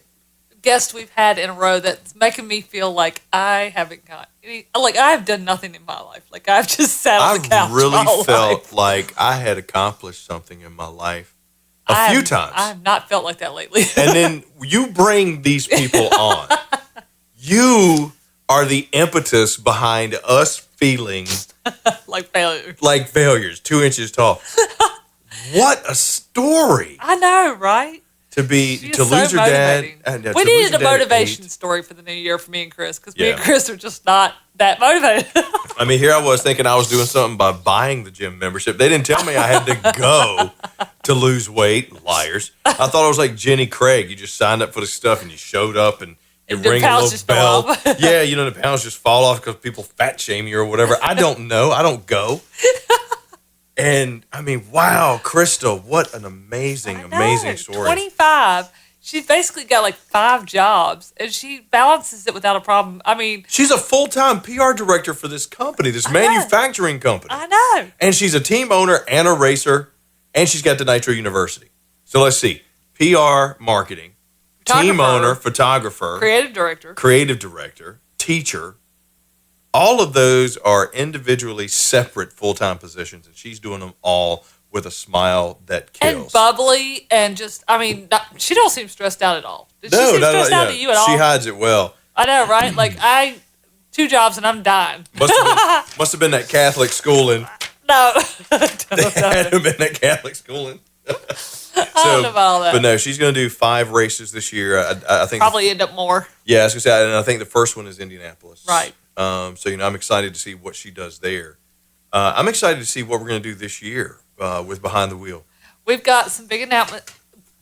guest we've had in a row that's making me feel like I haven't got any, like I've done nothing in my life. Like I've just sat on the couch. I really my whole felt life. like I had accomplished something in my life a few times. I have not felt like that lately. And then you bring these people on. You are the impetus behind us feeling like failure. Like failures, 2 inches tall. What a story. I know, right? To lose your motivating. dad. We needed a motivation story for the new year for me and Chris, because me and Chris are just not that motivated. I mean, here I was thinking I was doing something by buying the gym membership. They didn't tell me I had to go to lose weight. Liars. I thought I was like Jenny Craig. You just signed up for the stuff and you showed up and you ring a little bell. Yeah, the pounds just fall off because people fat shame you or whatever. I don't know. I don't go. And I mean, wow, Krista, what an amazing story. 25. She's basically got like 5 jobs, and she balances it without a problem. I mean, she's a full-time PR director for this company, this manufacturing company. I know. And she's a team owner and a racer, and she's got the Nitro University. So let's see. PR, marketing, team owner, photographer, creative director, teacher. All of those are individually separate full-time positions, and she's doing them all with a smile that kills. And bubbly, and just, I mean, she don't seem stressed out at all. Did she seem stressed out to you at all? She hides it well. I know, right? Like, 2 jobs and I'm dying. Must have been that Catholic schooling. No. They had him in that Catholic schooling. I don't know about all that. But no, she's going to do 5 races this year. I think probably end up more. Yeah, I was going to say, and I think the first one is Indianapolis. Right. So, I'm excited to see what she does there. I'm excited to see what we're going to do this year with Behind the Wheel. We've got some big announcements.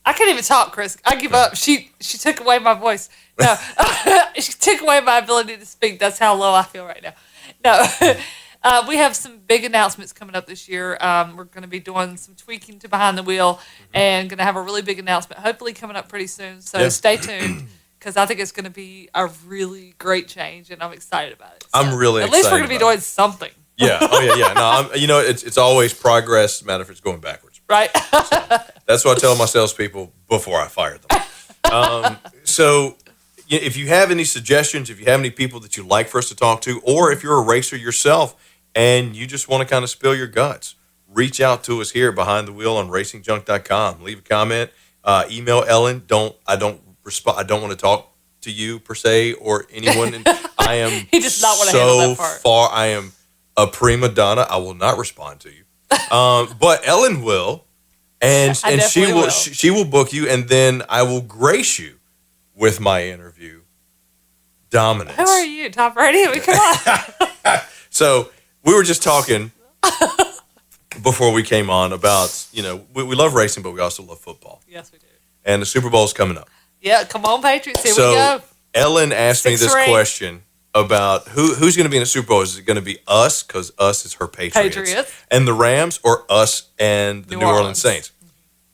I can't even talk, Chris. I give up. She took away my voice. No, she took away my ability to speak. That's how low I feel right now. No, we have some big announcements coming up this year. We're going to be doing some tweaking to Behind the Wheel and going to have a really big announcement, hopefully coming up pretty soon. So stay tuned, because I think it's going to be a really great change, and I'm excited about it. So I'm really excited. At least we're going to be doing something. Yeah. Oh, yeah. No, it's always progress, no matter if it's going backwards. Right. So that's what I tell my salespeople before I fire them. So if you have any suggestions, if you have any people that you'd like for us to talk to, or if you're a racer yourself and you just want to kind of spill your guts, reach out to us here Behind the Wheel on racingjunk.com. Leave a comment. Email Ellen. I don't want to talk to you per se or anyone. And I am he does not want to handle that part. Far. I am a prima donna. I will not respond to you. But Ellen will, and she will book you, and then I will grace you with my interview dominance. Who are you, Tom Brady? I mean, come on. So we were just talking before we came on about, we love racing, but we also love football. Yes, we do. And the Super Bowl's coming up. Yeah, come on, Patriots. Here we go. So Ellen asked me this question about who's going to be in the Super Bowl. Is it going to be us, because us is her Patriots, and the Rams, or us and the New Orleans Saints?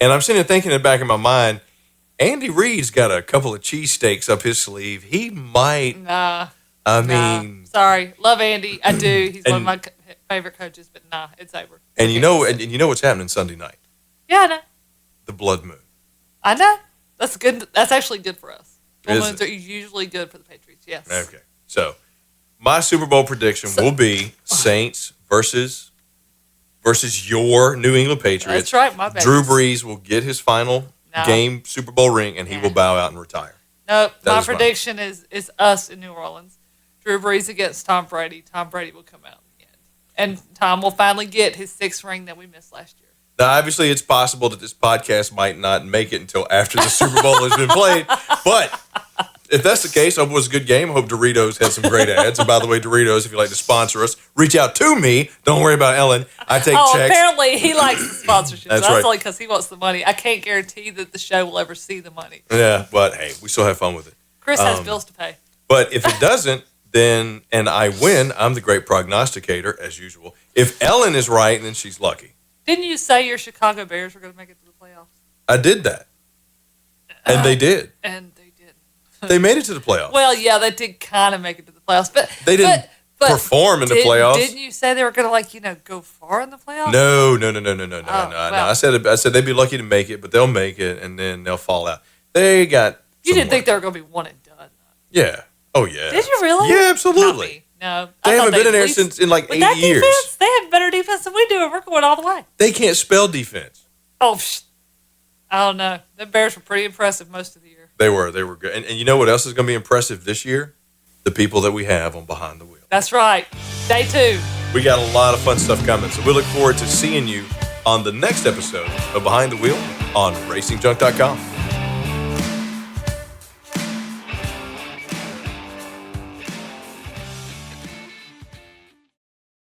And I'm sitting there thinking in the back of my mind, Andy Reid's got a couple of cheesesteaks up his sleeve. He might. Sorry. Love Andy. I do. He's one of my favorite coaches, but it's over. And you know what's happening Sunday night? Yeah, I know. The blood moon. I know. That's good. That's actually good for us. Full moons are usually good for the Patriots. Yes. Okay. So, my Super Bowl prediction will be Saints versus your New England Patriots. That's right, my bad. Drew Brees will get his final game Super Bowl ring, and he will bow out and retire. Nope. My prediction is us in New Orleans. Drew Brees against Tom Brady. Tom Brady will come out in the end. And Tom will finally get his 6th ring that we missed last year. Now, obviously, it's possible that this podcast might not make it until after the Super Bowl has been played, but if that's the case, I hope it was a good game. I hope Doritos had some great ads. And by the way, Doritos, if you'd like to sponsor us, reach out to me. Don't worry about Ellen. I take checks. Apparently he likes the sponsorship. That's right. Only because he wants the money. I can't guarantee that the show will ever see the money. Yeah, but hey, we still have fun with it. Chris has bills to pay. But if it doesn't, then and I win, I'm the great prognosticator as usual. If Ellen is right, then she's lucky. Didn't you say your Chicago Bears were going to make it to the playoffs? I did that, and they did. And they didn't. They made it to the playoffs. Well, yeah, they did kind of make it to the playoffs, but They didn't perform in the playoffs. Didn't you say they were going to go far in the playoffs? No. Well. I said they'd be lucky to make it, but they'll make it, and then they'll fall out. They got. You didn't think they were going to be one and done. Yeah. Oh yeah. Did you really? Yeah, absolutely. No, They haven't been in there since in like 8 years. Defense, they have better defense than we do, and we're going all the way. They can't spell defense. Oh, I don't know. The Bears were pretty impressive most of the year. They were good. And you know what else is going to be impressive this year? The people that we have on Behind the Wheel. That's right. Day 2. We got a lot of fun stuff coming. So we look forward to seeing you on the next episode of Behind the Wheel on RacingJunk.com.